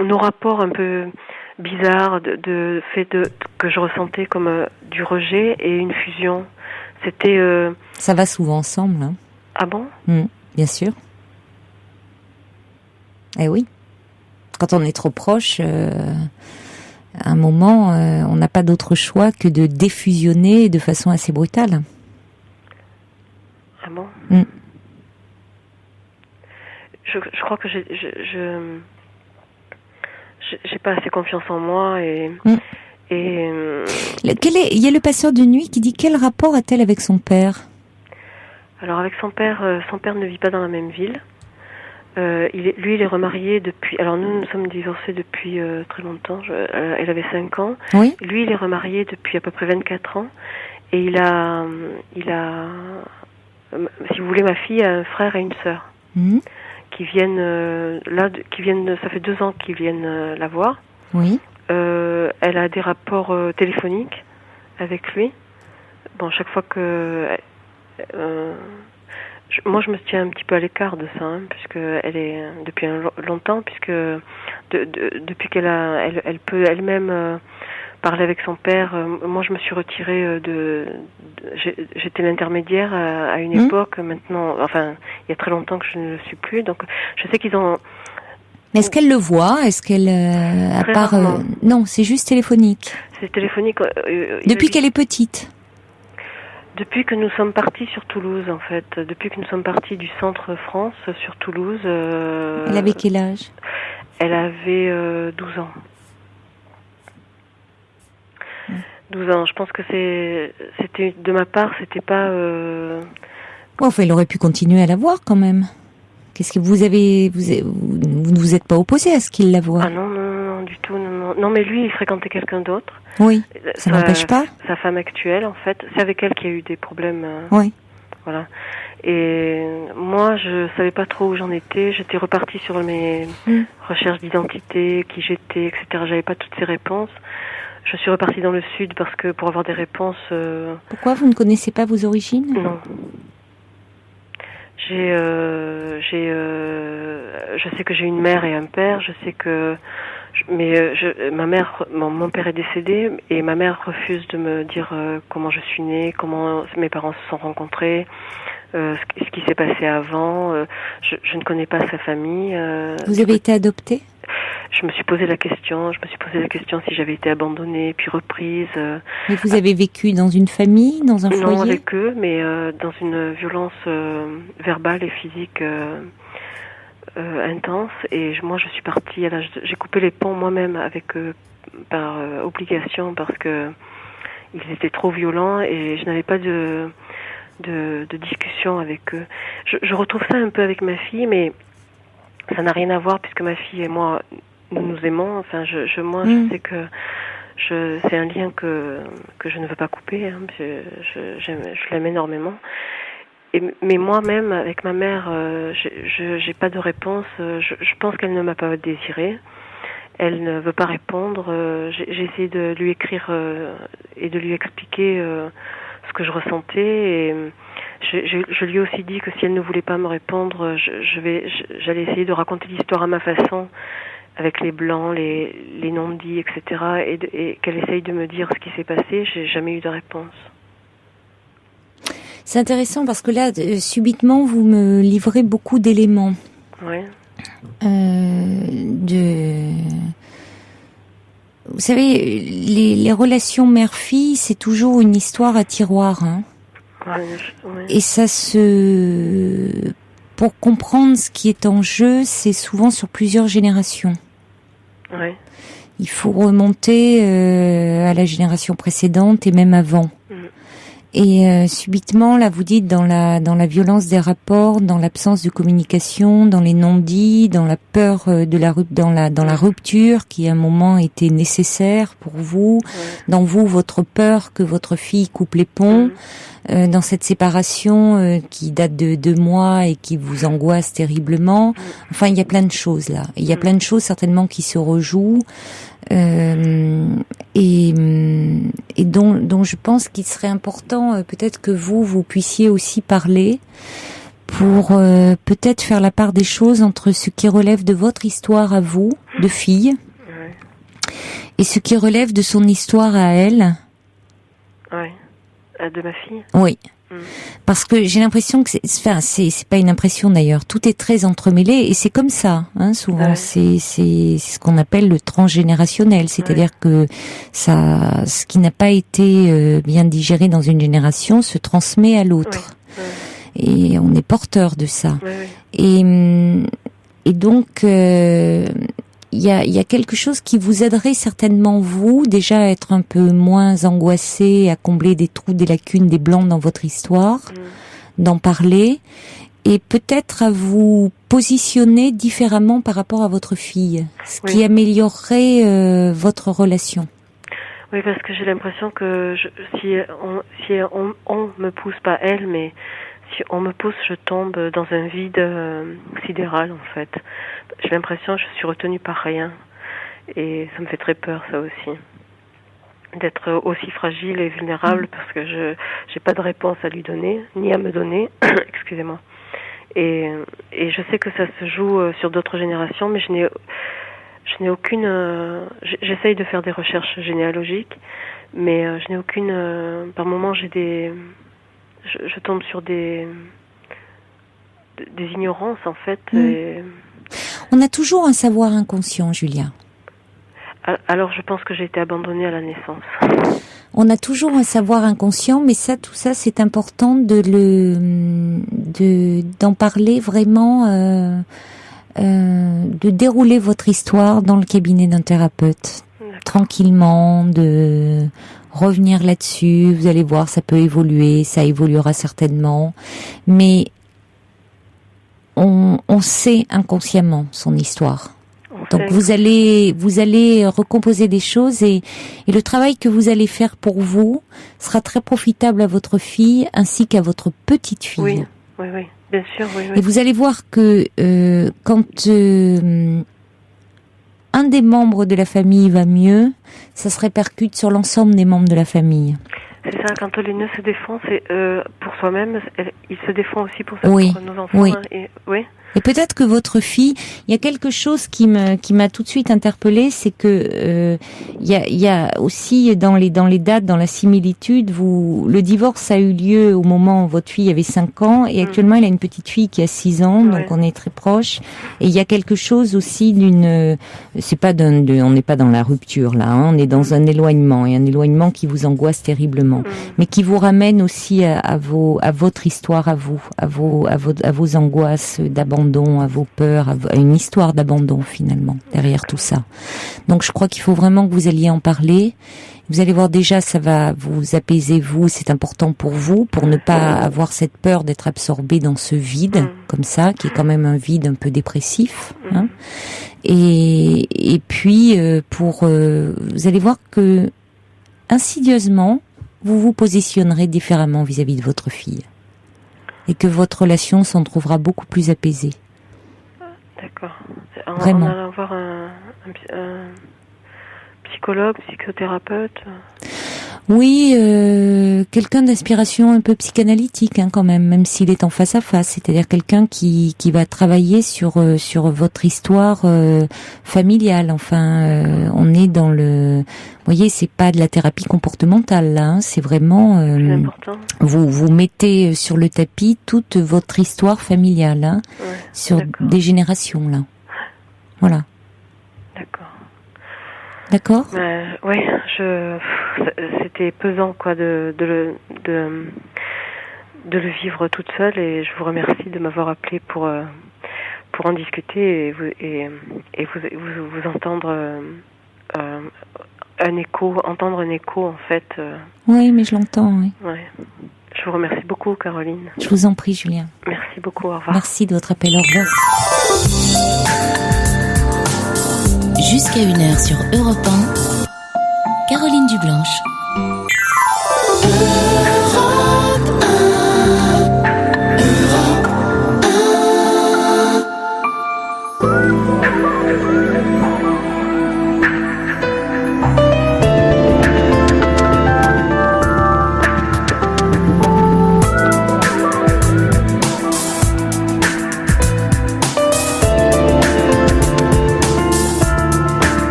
nos rapports un peu bizarres de fait que je ressentais comme du rejet et une fusion. C'était... Ça va souvent ensemble, hein. Ah bon? Bien sûr. Eh oui. Quand on est trop proche, à un moment, on n'a pas d'autre choix que de défusionner de façon assez brutale. Ah bon? Je crois que j'ai pas assez confiance en moi et il y a le passeur de nuit qui dit quel rapport a-t-elle avec son père? Alors avec son père ne vit pas dans la même ville. Il est remarié depuis. Alors nous sommes divorcés depuis très longtemps. Elle avait 5 ans. Oui. Lui, il est remarié depuis à peu près 24 ans et il a, si vous voulez, ma fille a un frère et une sœur. Qui viennent ça fait 2 ans qu'ils viennent la voir. Oui. Elle a des rapports téléphoniques avec lui. Bon, chaque fois que moi je me tiens un petit peu à l'écart de ça, puisque elle est depuis longtemps, puisque depuis elle peut elle-même parler avec son père. Moi je me suis retirée j'étais l'intermédiaire à une époque. Maintenant, enfin il y a très longtemps que je ne le suis plus, donc je sais qu'ils ont. Mais est-ce qu'elle le voit? Est-ce qu'elle non, c'est juste téléphonique. C'est téléphonique. Depuis qu'elle est petite. Depuis que nous sommes partis sur Toulouse, en fait. Depuis que nous sommes partis du centre France sur Toulouse. Elle avait quel âge? Elle avait 12 ans. 12 ans. Je pense que c'était de ma part, c'était pas. Enfin, il aurait pu continuer à la voir quand même. Qu'est-ce que vous ne vous êtes pas opposé à ce qu'il la voie? Ah non, du tout, non. Non, mais lui, il fréquentait quelqu'un d'autre. Oui, ça n'empêche pas. Sa femme actuelle, en fait, c'est avec elle qu'il y a eu des problèmes. Oui. Voilà. Et moi, je savais pas trop où j'en étais. J'étais repartie sur mes recherches d'identité, qui j'étais, etc. J'avais pas toutes ces réponses. Je suis repartie dans le sud parce que pour avoir des réponses. Pourquoi vous ne connaissez pas vos origines? Non. Je sais que j'ai une mère et un père. Je sais que, mon père est décédé et ma mère refuse de me dire comment je suis née, comment mes parents se sont rencontrés, ce qui s'est passé avant. Je ne connais pas sa famille. Vous avez été adoptée? Je me suis posé la question si j'avais été abandonnée puis reprise. Mais vous avez vécu dans une famille, dans un foyer? Non, avec eux, mais dans une violence verbale et physique intense. Et moi, je suis partie j'ai coupé les ponts moi-même avec eux par obligation parce que ils étaient trop violents et je n'avais pas de discussion avec eux. Je retrouve ça un peu avec ma fille, mais ça n'a rien à voir puisque ma fille et moi nous nous aimons. Enfin, je sais que c'est un lien que je ne veux pas couper. Je l'aime énormément. Mais moi-même, avec ma mère, j'ai pas de réponse. Je pense qu'elle ne m'a pas désirée. Elle ne veut pas répondre. J'ai essayé de lui écrire et de lui expliquer ce que je ressentais. Et je lui ai aussi dit que si elle ne voulait pas me répondre, j'allais essayer de raconter l'histoire à ma façon, avec les blancs, les non-dits, etc. Et qu'elle essaye de me dire ce qui s'est passé. J'ai jamais eu de réponse. C'est intéressant parce que là, subitement, vous me livrez beaucoup d'éléments. Oui. Vous savez, les relations mère-fille, c'est toujours une histoire à tiroir, hein. Ouais. Et pour comprendre ce qui est en jeu, c'est souvent sur plusieurs générations. Ouais. Il faut remonter à la génération précédente et même avant. Et subitement, là, vous dites dans la violence des rapports, dans l'absence de communication, dans les non-dits, dans la peur dans la rupture qui à un moment était nécessaire pour vous, dans votre peur que votre fille coupe les ponts, dans cette séparation qui date de 2 mois et qui vous angoisse terriblement. Enfin, il y a plein de choses là. Il y a plein de choses certainement qui se rejouent. Et dont je pense qu'il serait important peut-être que vous puissiez aussi parler pour peut-être faire la part des choses entre ce qui relève de votre histoire à vous, de fille, et ce qui relève de son histoire à elle. Ouais. De ma fille. Oui. Parce que j'ai l'impression que c'est pas une impression d'ailleurs. Tout est très entremêlé et c'est comme ça, hein, souvent. Ouais. C'est ce qu'on appelle le transgénérationnel. C'est-à-dire que ce qui n'a pas été bien digéré dans une génération se transmet à l'autre. Et on est porteur de ça. Et donc, il y a quelque chose qui vous aiderait certainement, vous, déjà à être un peu moins angoissé, à combler des trous, des lacunes, des blancs dans votre histoire, d'en parler, et peut-être à vous positionner différemment par rapport à votre fille, ce qui améliorerait votre relation. Oui, parce que j'ai l'impression que si on me pousse, pas elle, mais si on me pousse, je tombe dans un vide sidéral, en fait. J'ai l'impression que je suis retenue par rien. Et ça me fait très peur, ça aussi. D'être aussi fragile et vulnérable parce que je n'ai pas de réponse à lui donner, ni à me donner. Excusez-moi. Et je sais que ça se joue sur d'autres générations, mais je n'ai aucune... j'essaye de faire des recherches généalogiques, mais je n'ai aucune... par moments, j'ai des... Je tombe sur des ignorances, en fait. Et... On a toujours un savoir inconscient, Julia. Alors, je pense que j'ai été abandonnée à la naissance. On a toujours un savoir inconscient, mais tout ça, c'est important d'en parler vraiment, de dérouler votre histoire dans le cabinet d'un thérapeute. Tranquillement, de revenir là-dessus. Vous allez voir, ça peut évoluer, ça évoluera certainement. Mais on sait inconsciemment son histoire. Donc vous allez recomposer des choses et le travail que vous allez faire pour vous sera très profitable à votre fille ainsi qu'à votre petite fille. Oui, bien sûr, oui. Et vous allez voir que quand un des membres de la famille va mieux, ça se répercute sur l'ensemble des membres de la famille. C'est ça, quand les nœuds se défont, c'est pour soi-même, il se défend aussi pour nos enfants. Oui. Hein, et peut-être que votre fille, il y a quelque chose qui m'a tout de suite interpellée, c'est que il y a aussi dans les dates, dans la similitude, le divorce a eu lieu au moment où votre fille avait 5 ans et actuellement elle a une petite fille qui a 6 ans, donc on est très proches. Et il y a quelque chose aussi on n'est pas dans la rupture là, hein, on est dans un éloignement et un éloignement qui vous angoisse terriblement, mais qui vous ramène aussi à votre histoire, à vos angoisses d'abandon, à vos peurs, à une histoire d'abandon finalement derrière tout ça. Donc je crois qu'il faut vraiment que vous alliez en parler. Vous allez voir, déjà ça va vous apaiser, vous, c'est important pour vous, pour ne pas avoir cette peur d'être absorbé dans ce vide comme ça, qui est quand même un vide un peu dépressif, hein. Et puis vous allez voir que insidieusement vous vous positionnerez différemment vis-à-vis de votre fille. Et que votre relation s'en trouvera beaucoup plus apaisée. D'accord. Vraiment. On allant voir un psychologue, psychothérapeute. Oui, quelqu'un d'inspiration un peu psychanalytique, hein, quand même s'il est en face à face. C'est-à-dire quelqu'un qui va travailler sur votre histoire familiale. Enfin, on est dans vous voyez, c'est pas de la thérapie comportementale là, hein, c'est vraiment vous mettez sur le tapis toute votre histoire familiale, hein, sur des générations là. Voilà. D'accord. Oui, c'était pesant quoi de le vivre toute seule et je vous remercie de m'avoir appelé pour en discuter et vous entendre entendre un écho en fait. Oui, mais je l'entends. Oui. Ouais. Je vous remercie beaucoup, Caroline. Je vous en prie, Julien. Merci beaucoup. Au revoir. Merci de votre appel. Au revoir. Jusqu'à 1h sur Europe 1, Caroline Dublanche.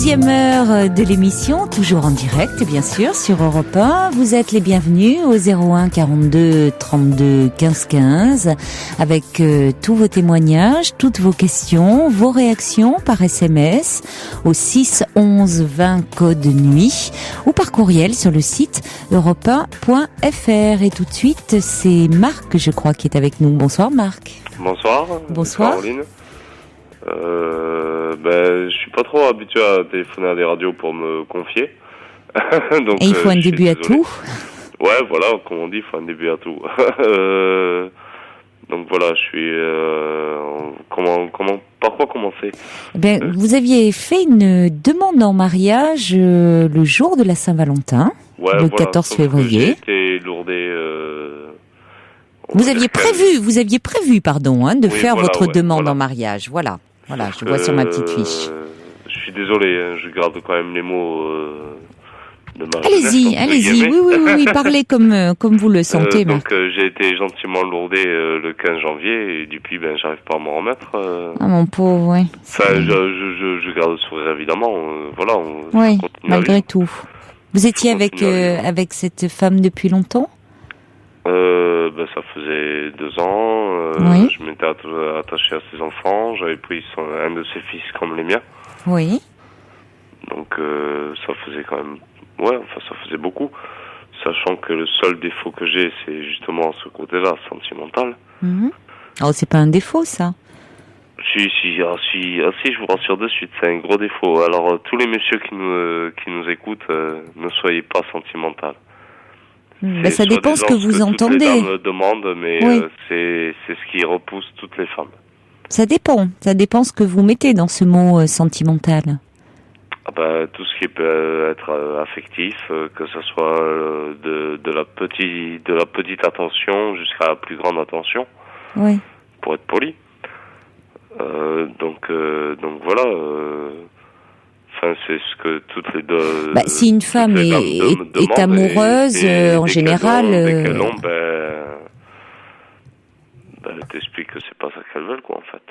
Deuxième heure de l'émission, toujours en direct bien sûr sur Europe 1. Vous êtes les bienvenus au 01 42 32 15 15 avec tous vos témoignages, toutes vos questions, vos réactions par SMS au 6 11 20 code nuit ou par courriel sur le site europe1.fr. Et tout de suite, c'est Marc, je crois, qui est avec nous. Bonsoir Marc. Bonsoir. Bonsoir. Caroline. Je suis pas trop habitué à téléphoner à des radios pour me confier. Donc, et il faut un début à tout. Ouais, voilà, comme on dit, il faut un début à tout. Donc voilà, je suis... par quoi commencer? Vous aviez fait une demande en mariage le jour de la Saint-Valentin, le 14 février. J'ai été lourdé... Vous aviez prévu, de faire votre demande en mariage. Voilà, je vois sur ma petite fiche. Je suis désolé, je garde quand même les mots de ma Allez-y, oui, parlez comme vous le sentez. Donc j'ai été gentiment lourdé le 15 janvier et depuis j'arrive pas à m'en remettre. Ah mon pauvre, ouais. Enfin, je garde le sourire évidemment, voilà. Oui, malgré tout. Vous étiez avec cette femme depuis longtemps? Ça faisait 2 ans. Oui. Je m'étais attaché à ses enfants. J'avais pris un de ses fils comme les miens. Oui. Donc ça faisait quand même... ça faisait beaucoup. Sachant que le seul défaut que j'ai, c'est justement ce côté-là, sentimental. Mm-hmm. Oh, c'est pas un défaut, ça? Si, je vous rassure de suite, c'est un gros défaut. Alors, tous les messieurs qui nous écoutent, ne soyez pas sentimental. Ça dépend ce que vous entendez. Toutes les dames demandent, mais oui. C'est ce qui repousse toutes les femmes. Ça dépend ce que vous mettez dans ce mot sentimental. Tout ce qui peut être affectif, que ce soit de la petite attention jusqu'à la plus grande attention. Oui. Pour être poli. Donc voilà. C'est ce que toutes les deux. Si une femme est amoureuse, en général. Dès qu'elles l'ont, elle t'explique que c'est pas ça qu'elles veulent, quoi, en fait.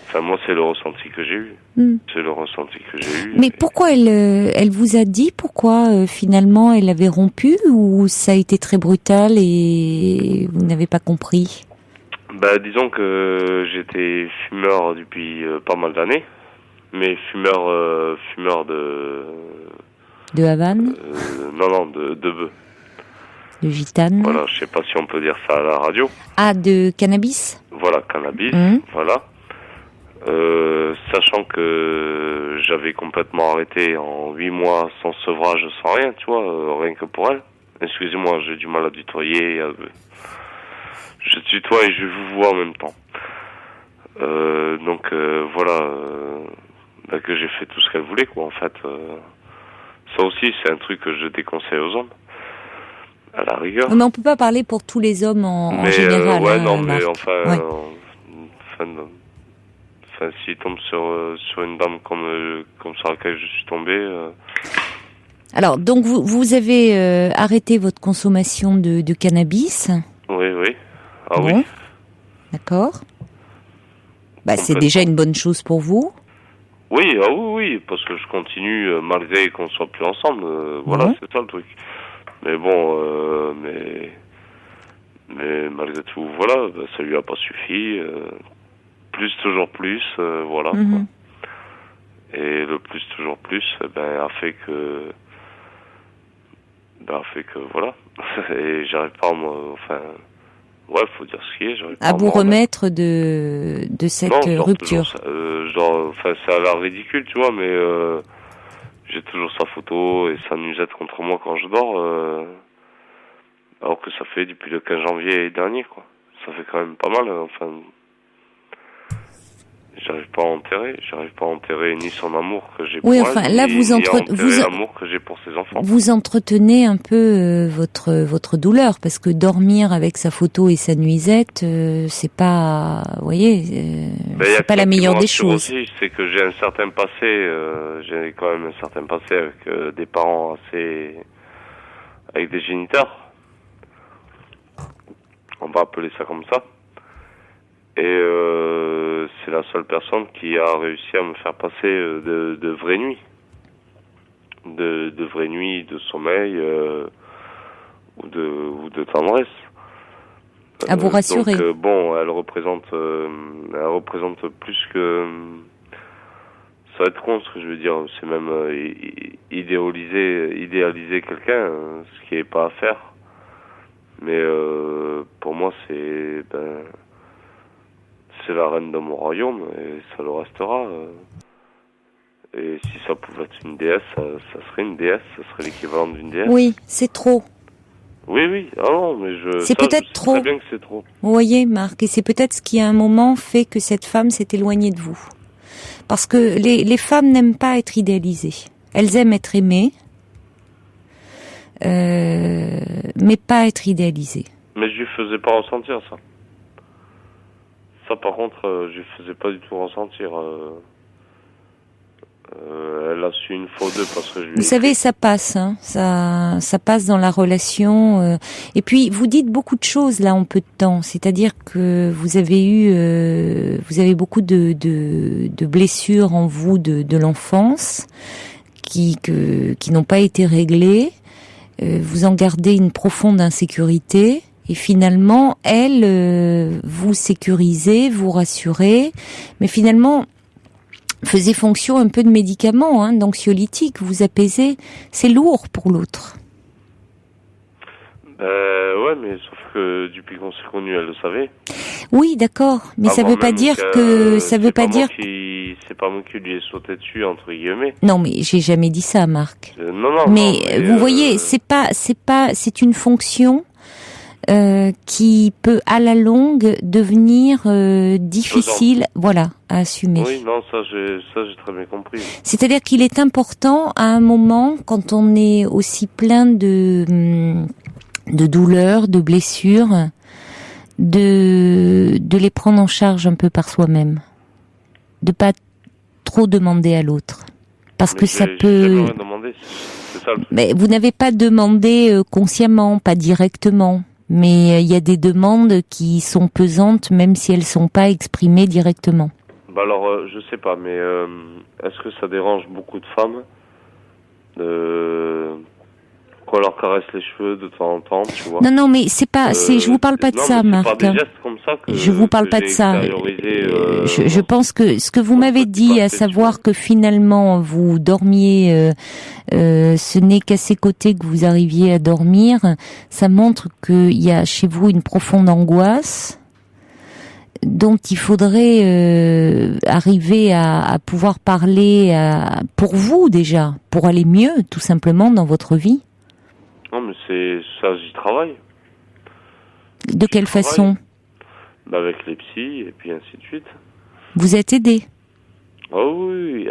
Enfin, moi, c'est le ressenti que j'ai eu. C'est le ressenti que j'ai eu. Mais pourquoi elle vous a dit pourquoi finalement elle avait rompu, ou ça a été très brutal et vous n'avez pas compris? Disons que j'étais fumeur depuis pas mal d'années. Mais fumeur de Havane? Non, de bœuf. De gitane? Voilà, je sais pas si on peut dire ça à la radio. Ah, de cannabis? Voilà, cannabis, voilà. Sachant que j'avais complètement arrêté en 8 mois sans sevrage, sans rien, tu vois, rien que pour elle. Excusez-moi, j'ai du mal à tutoyer. Je tutoie et je vous vois en même temps. Voilà... que j'ai fait tout ce qu'elle voulait, quoi, en fait. Ça aussi, c'est un truc que je déconseille aux hommes, à la rigueur. Mais on peut pas parler pour tous les hommes en général. Mais Marc. S'il tombe sur une dame comme sur laquelle je suis tombé... Alors, donc, vous avez arrêté votre consommation de cannabis? Oui. Ah bon. Oui. D'accord. C'est déjà une bonne chose pour vous? Oui, parce que je continue malgré qu'on soit plus ensemble. Voilà, c'est ça le truc. Mais bon, mais malgré tout, voilà, ça lui a pas suffi. Plus, toujours plus, voilà. Quoi. Et le plus, toujours plus, a fait que voilà. Et j'arrive pas à faut dire ce qui est. À vous remettre de cette rupture. Ça a l'air ridicule, tu vois, mais j'ai toujours sa photo et sa nuisette contre moi quand je dors, alors que ça fait depuis le 15 janvier dernier, quoi. Ça fait quand même pas mal, j'arrive pas à enterrer ni son amour que j'ai pour elle, là, ni l'amour que j'ai pour ses enfants. Vous entretenez un peu votre douleur, parce que dormir avec sa photo et sa nuisette, c'est pas, vous voyez, c'est pas la meilleure des choses. Aussi, c'est que j'ai un certain passé, j'ai quand même un certain passé avec des parents avec des géniteurs. On va appeler ça comme ça. Et c'est la seule personne qui a réussi à me faire passer de vraies nuits. De vraies nuits de sommeil ou de tendresse. À vous rassurer. Donc, bon, elle représente plus que... Ça va être con ce que je veux dire, c'est même idéaliser quelqu'un, ce qui n'est pas à faire. Mais pour moi, c'est la reine de mon royaume et ça le restera. Et si ça pouvait être une déesse, ça serait une déesse, ça serait l'équivalent d'une déesse. Oui, c'est trop. Oui. Ah non, mais c'est peut-être trop. Très bien que c'est trop. Vous voyez, Marc, et c'est peut-être ce qui à un moment fait que cette femme s'est éloignée de vous. Parce que les femmes n'aiment pas être idéalisées. Elles aiment être aimées, mais pas être idéalisées. Mais je lui faisais pas ressentir ça. Ça, par contre, je lui faisais pas du tout ressentir. Elle a su une fois ou deux parce que je lui... Vous savez, ça passe, hein, ça passe dans la relation. Et puis, vous dites beaucoup de choses là en peu de temps. C'est-à-dire que vous avez beaucoup de blessures en vous de l'enfance qui n'ont pas été réglées. Vous en gardez une profonde insécurité. Et finalement, elle, vous sécurisez, vous rassurez, mais finalement, faisait fonction un peu de médicament, hein, d'anxiolytique, vous apaisez. C'est lourd pour l'autre. Ouais, mais sauf que depuis qu'on s'est connus, elle le savait. Oui, d'accord, mais ça veut pas dire que ça veut pas dire. C'est pas moi qui lui ai sauté dessus entre guillemets. Non, mais j'ai jamais dit ça, Marc. Non. Mais vous voyez, c'est une fonction. Qui peut à la longue devenir difficile, voilà, à assumer. Oui, non, ça j'ai très bien compris. C'est-à-dire qu'il est important à un moment, quand on est aussi plein de douleurs, de blessures, de les prendre en charge un peu par soi-même, de pas trop demander à l'autre, parce que ça peut. C'est ça, mais vous n'avez pas demandé consciemment, pas directement. Mais il y a des demandes qui sont pesantes, même si elles sont pas exprimées directement. Bah alors, je sais pas, mais est-ce que ça dérange beaucoup de femmes qu'on leur caresse les cheveux de temps en temps, tu vois? Non, mais c'est pas, je vous parle pas de ça, Marc. C'est pas des gestes comme ça que je vous parle pas de ça. Je pense que ce que vous m'avez dit, à savoir que finalement vous dormiez, ce n'est qu'à ses côtés que vous arriviez à dormir, ça montre qu'il y a chez vous une profonde angoisse dont il faudrait arriver à pouvoir parler pour vous déjà, pour aller mieux tout simplement dans votre vie. Non, mais c'est ça, j'y travaille. De quelle façon? Bah avec les psys et puis ainsi de suite. Vous êtes aidé? Ah oui.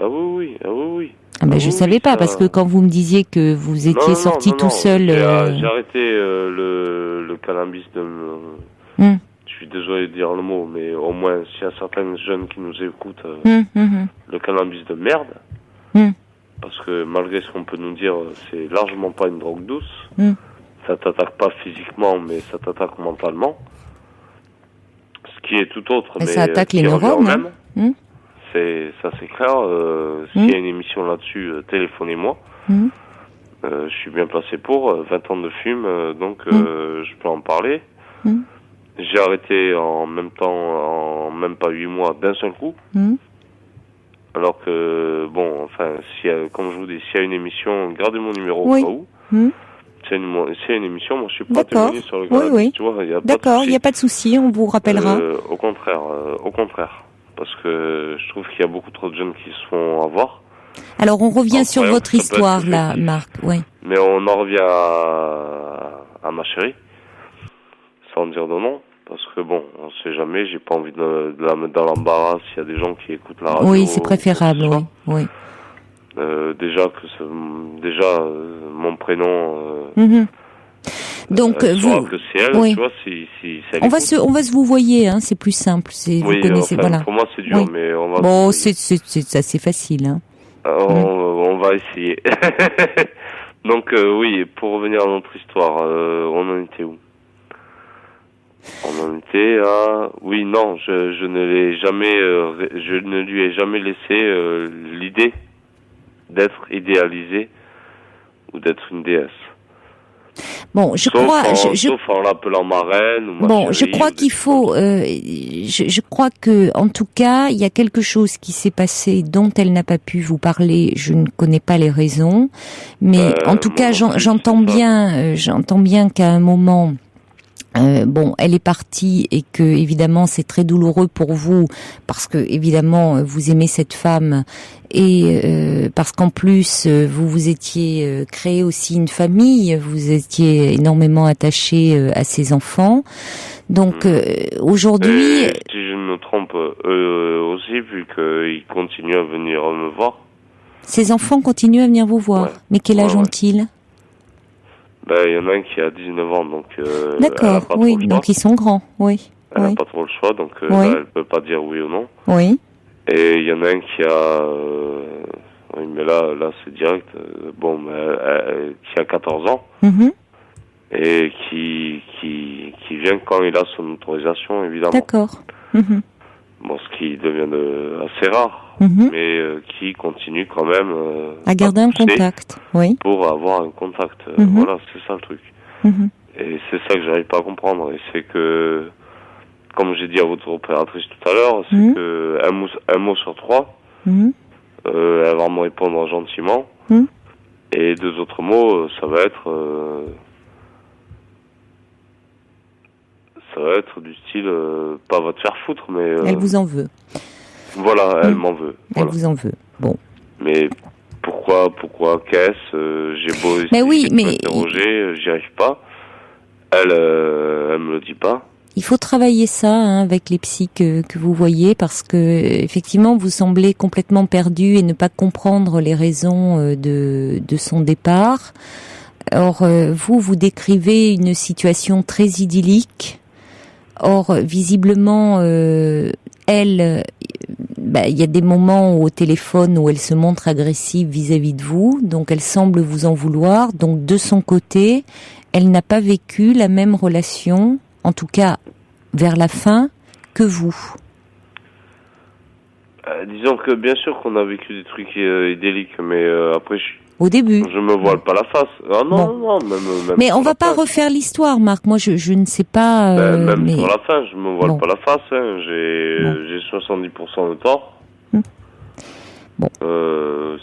Ah ben je savais pas, parce que quand vous me disiez que vous étiez sorti tout seul... J'ai arrêté le cannabis de... Je suis désolé de dire le mot, mais au moins s'il y a certains jeunes qui nous écoutent, le cannabis de merde, parce que malgré ce qu'on peut nous dire, c'est largement pas une drogue douce. Ça t'attaque pas physiquement, mais ça t'attaque mentalement. Ce qui est tout autre, mais ça attaque les neurones. C'est clair. S'il y a une émission là-dessus, téléphonez-moi. Je suis bien placé pour 20 ans de fume, donc je peux en parler. J'ai arrêté en même pas 8 mois d'un seul coup. Alors que, bon, enfin, comme je vous dis, s'il y a une émission, gardez mon numéro au cas où. S'il y a une émission, moi je suis prêt à témoigner sur le gars. Oui. Tu vois, D'accord, il n'y a pas de souci, on vous rappellera. Au contraire. Parce que je trouve qu'il y a beaucoup trop de jeunes qui se font avoir. Alors on revient sur votre histoire là, Marc, oui. Mais on en revient à ma chérie, sans dire de nom. Parce que bon, on sait jamais, j'ai pas envie de la mettre dans l'embarras s'il y a des gens qui écoutent la radio. Oui, c'est préférable, oui. Déjà mon prénom. Donc vous, que c'est elle, tu vois, si elle on va se vous voyez, hein, c'est plus simple. Vous connaissez, voilà. Pour moi c'est dur, mais on va. Bon, c'est assez facile, hein. On va essayer. Donc oui, pour revenir à notre histoire, on en était où? On en était à... Oui, non, je ne l'ai jamais... je ne lui ai jamais laissé l'idée d'être idéalisée ou d'être une déesse. Bon, Sauf en l'appelant ma reine ou ma chérie. Je crois qu'il faut... je crois que, en tout cas, il y a quelque chose qui s'est passé dont elle n'a pas pu vous parler. Je ne connais pas les raisons, mais en tout cas, j'entends bien qu'à un moment... elle est partie et que évidemment c'est très douloureux pour vous parce que évidemment vous aimez cette femme et parce qu'en plus vous étiez créé aussi une famille, vous étiez énormément attaché à ses enfants. Donc aujourd'hui, si je me trompe aussi, vu qu'ils continuent à venir me voir. Ces enfants continuent à venir vous voir. Ouais. Mais quel âge ont-ils ? Il y en a un qui a 19 ans, donc... D'accord, oui, donc ils sont grands, oui. Elle n'a pas trop le choix, donc là, elle peut pas dire oui ou non. Oui. Et il y en a un qui a... oui, mais là c'est direct. Qui a 14 ans. Mm-hmm. Et qui vient quand il a son autorisation, évidemment. D'accord. Mm-hmm. Bon, ce qui devient assez rare. Mm-hmm. Mais qui continue quand même à garder un contact, oui. Pour avoir un contact. Mm-hmm. Voilà, c'est ça le truc. Mm-hmm. Et c'est ça que j'arrive pas à comprendre. Et c'est que, comme j'ai dit à votre opératrice tout à l'heure, c'est mm-hmm. que un mot sur 3, mm-hmm. Elle va me répondre gentiment. Mm-hmm. Et 2 autres mots, ça va être du style, pas va te faire foutre, mais... Elle vous en veut. Voilà, elle m'en veut. Voilà. Elle vous en veut. Bon. Mais pourquoi, qu'est-ce j'ai beau essayer de m'interroger, j'y arrive pas. Elle me le dit pas. Il faut travailler ça avec les psys que vous voyez parce que effectivement vous semblez complètement perdu et ne pas comprendre les raisons de son départ. Or vous décrivez une situation très idyllique. Or visiblement elle, il y a des moments au téléphone où elle se montre agressive vis-à-vis de vous, donc elle semble vous en vouloir. Donc de son côté, elle n'a pas vécu la même relation, en tout cas vers la fin, que vous. Disons que bien sûr qu'on a vécu des trucs idylliques, mais après au début. Je me voile pas la face. Ah non, non, même mais on va pas refaire l'histoire, Marc. Moi, je ne sais pas. Même mais... sur la fin, je me voile pas la face. Hein. J'ai 70% de tort. Bon.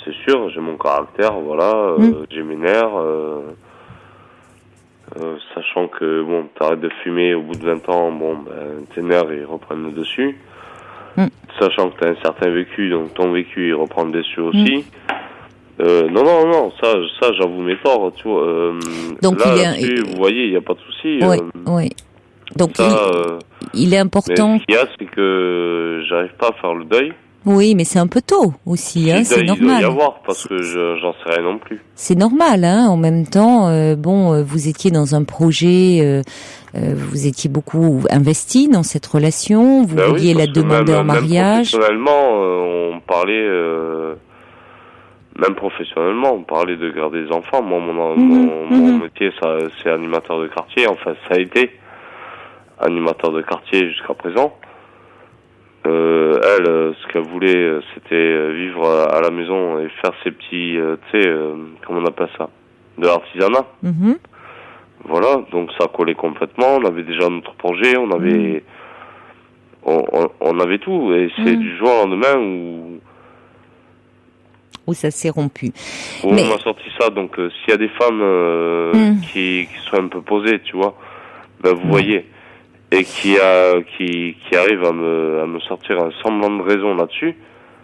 C'est sûr, j'ai mon caractère, voilà. J'ai mes nerfs. Sachant que, bon, t'arrêtes de fumer au bout de 20 ans, tes nerfs, ils reprennent le dessus. Sachant que t'as un certain vécu, donc ton vécu, il reprend le dessus aussi. Non, ça, j'avoue mes torts, tu vois. Donc là, vous voyez, il n'y a pas de souci. Oui. Donc ça, il est important. Mais ce qu'il y a, c'est que j'arrive pas à faire le deuil. Oui, mais c'est un peu tôt aussi, c'est normal. Il doit y avoir, parce que j'en sais rien non plus. C'est normal, en même temps, vous étiez dans un projet, vous étiez beaucoup investi dans cette relation, vous vouliez la demander en mariage. Professionnellement, on parlait, même professionnellement, on parlait de garder des enfants. Moi, mon métier, c'est animateur de quartier, enfin, ça a été animateur de quartier jusqu'à présent. Elle, ce qu'elle voulait, c'était vivre à la maison et faire ses petits, comment on appelle ça, de l'artisanat. Voilà, donc ça collait complètement. On avait déjà notre projet, on avait tout, et c'est du jour au lendemain où ça s'est rompu. On m'a sorti ça, donc s'il y a des femmes qui sont un peu posées, tu vois, vous voyez. Et qui arrive à me sortir un semblant de raison là-dessus.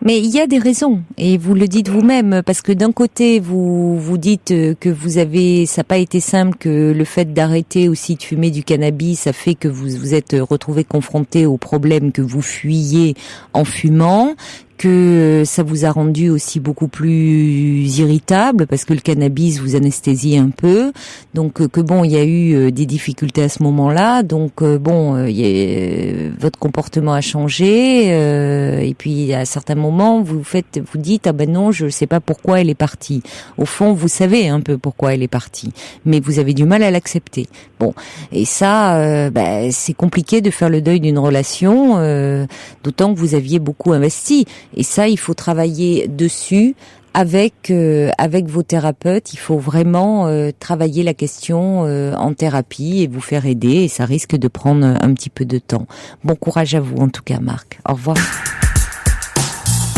Mais il y a des raisons, et vous le dites vous-même, parce que d'un côté, vous dites que ça n'a pas été simple, que le fait d'arrêter aussi de fumer du cannabis, ça fait que vous vous êtes retrouvé confronté aux problèmes que vous fuyiez en fumant, que ça vous a rendu aussi beaucoup plus irritable parce que le cannabis vous anesthésie un peu. Donc que bon, il y a eu des difficultés à ce moment-là. Donc votre comportement a changé. Et puis à certains moments, vous dites ah ben non, je sais pas pourquoi elle est partie. Au fond, vous savez un peu pourquoi elle est partie, mais vous avez du mal à l'accepter. Bon, et ça, c'est compliqué de faire le deuil d'une relation, d'autant que vous aviez beaucoup investi. Et ça, il faut travailler dessus avec vos thérapeutes. Il faut vraiment travailler la question en thérapie et vous faire aider. Et ça risque de prendre un petit peu de temps. Bon courage à vous, en tout cas, Marc. Au revoir.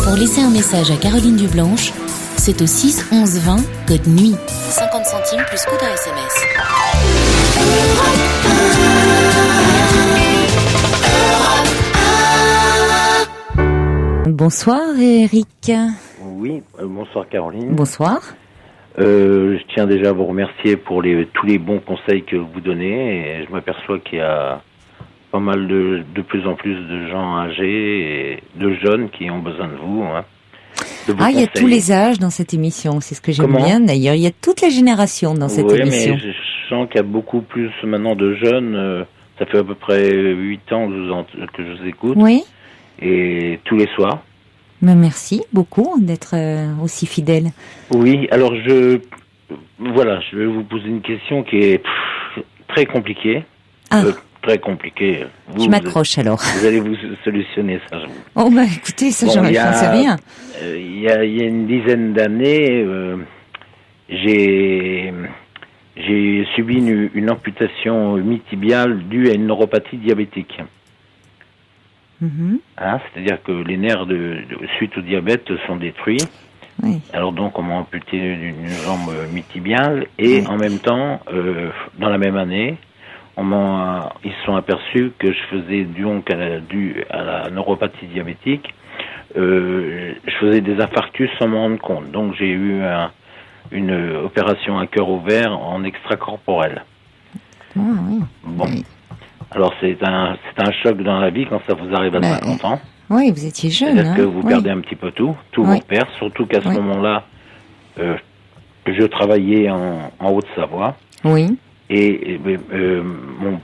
Pour laisser un message à Caroline Dublanche, c'est au 6 11 20, code nuit. 50 centimes plus coût d'un SMS. Bonsoir Eric. Oui, bonsoir Caroline. Bonsoir. Je tiens déjà à vous remercier pour tous les bons conseils que vous donnez. Et je m'aperçois qu'il y a pas mal de plus en plus de gens âgés et de jeunes qui ont besoin de vous. Hein, il y a tous les âges dans cette émission, c'est ce que j'aime bien d'ailleurs. Il y a toutes les générations dans cette émission. Oui, mais je sens qu'il y a beaucoup plus maintenant de jeunes. Ça fait à peu près 8 ans que je vous écoute. Oui. Et tous les soirs. Mais merci beaucoup d'être aussi fidèle. Oui, alors je vais vous poser une question qui est très compliquée. Très compliquée. Je m'accroche alors. Vous allez vous solutionner ça. Oh écoutez, ça j'en sais rien. Il y a une dizaine d'années, j'ai subi une amputation mi-tibiale due à une neuropathie diabétique. C'est-à-dire que les nerfs suite au diabète sont détruits. Oui. Alors donc on m'a amputé une jambe mi-tibiale et en même temps, dans la même année, ils se sont aperçus que je faisais dû à la neuropathie diabétique, je faisais des infarctus sans m'en rendre compte. Donc j'ai eu une opération à cœur ouvert en extracorporel. Oui. Bon. Oui. Alors c'est un choc dans la vie quand ça vous arrive à 50 ans. Oui, vous étiez jeune. C'est-à-dire que vous perdez un petit peu tout vos repères, surtout qu'à ce moment-là, je travaillais en Haute-Savoie. Oui. Et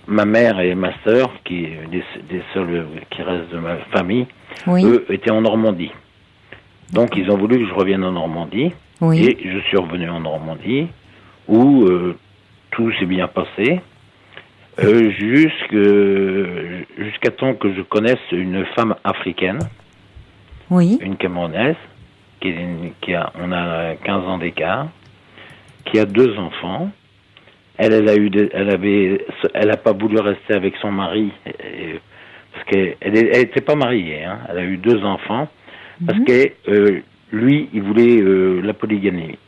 ma mère et ma sœur, des seuls qui restent de ma famille, eux étaient en Normandie. Donc ils ont voulu que je revienne en Normandie. Oui. Et je suis revenu en Normandie, où tout s'est bien passé. Jusqu'à temps que je connaisse une femme africaine, une Camerounaise, on a 15 ans d'écart, qui a 2 enfants. Elle a pas voulu rester avec son mari parce qu'elle était pas mariée. Hein. Elle a eu 2 enfants parce que lui, il voulait la polygamie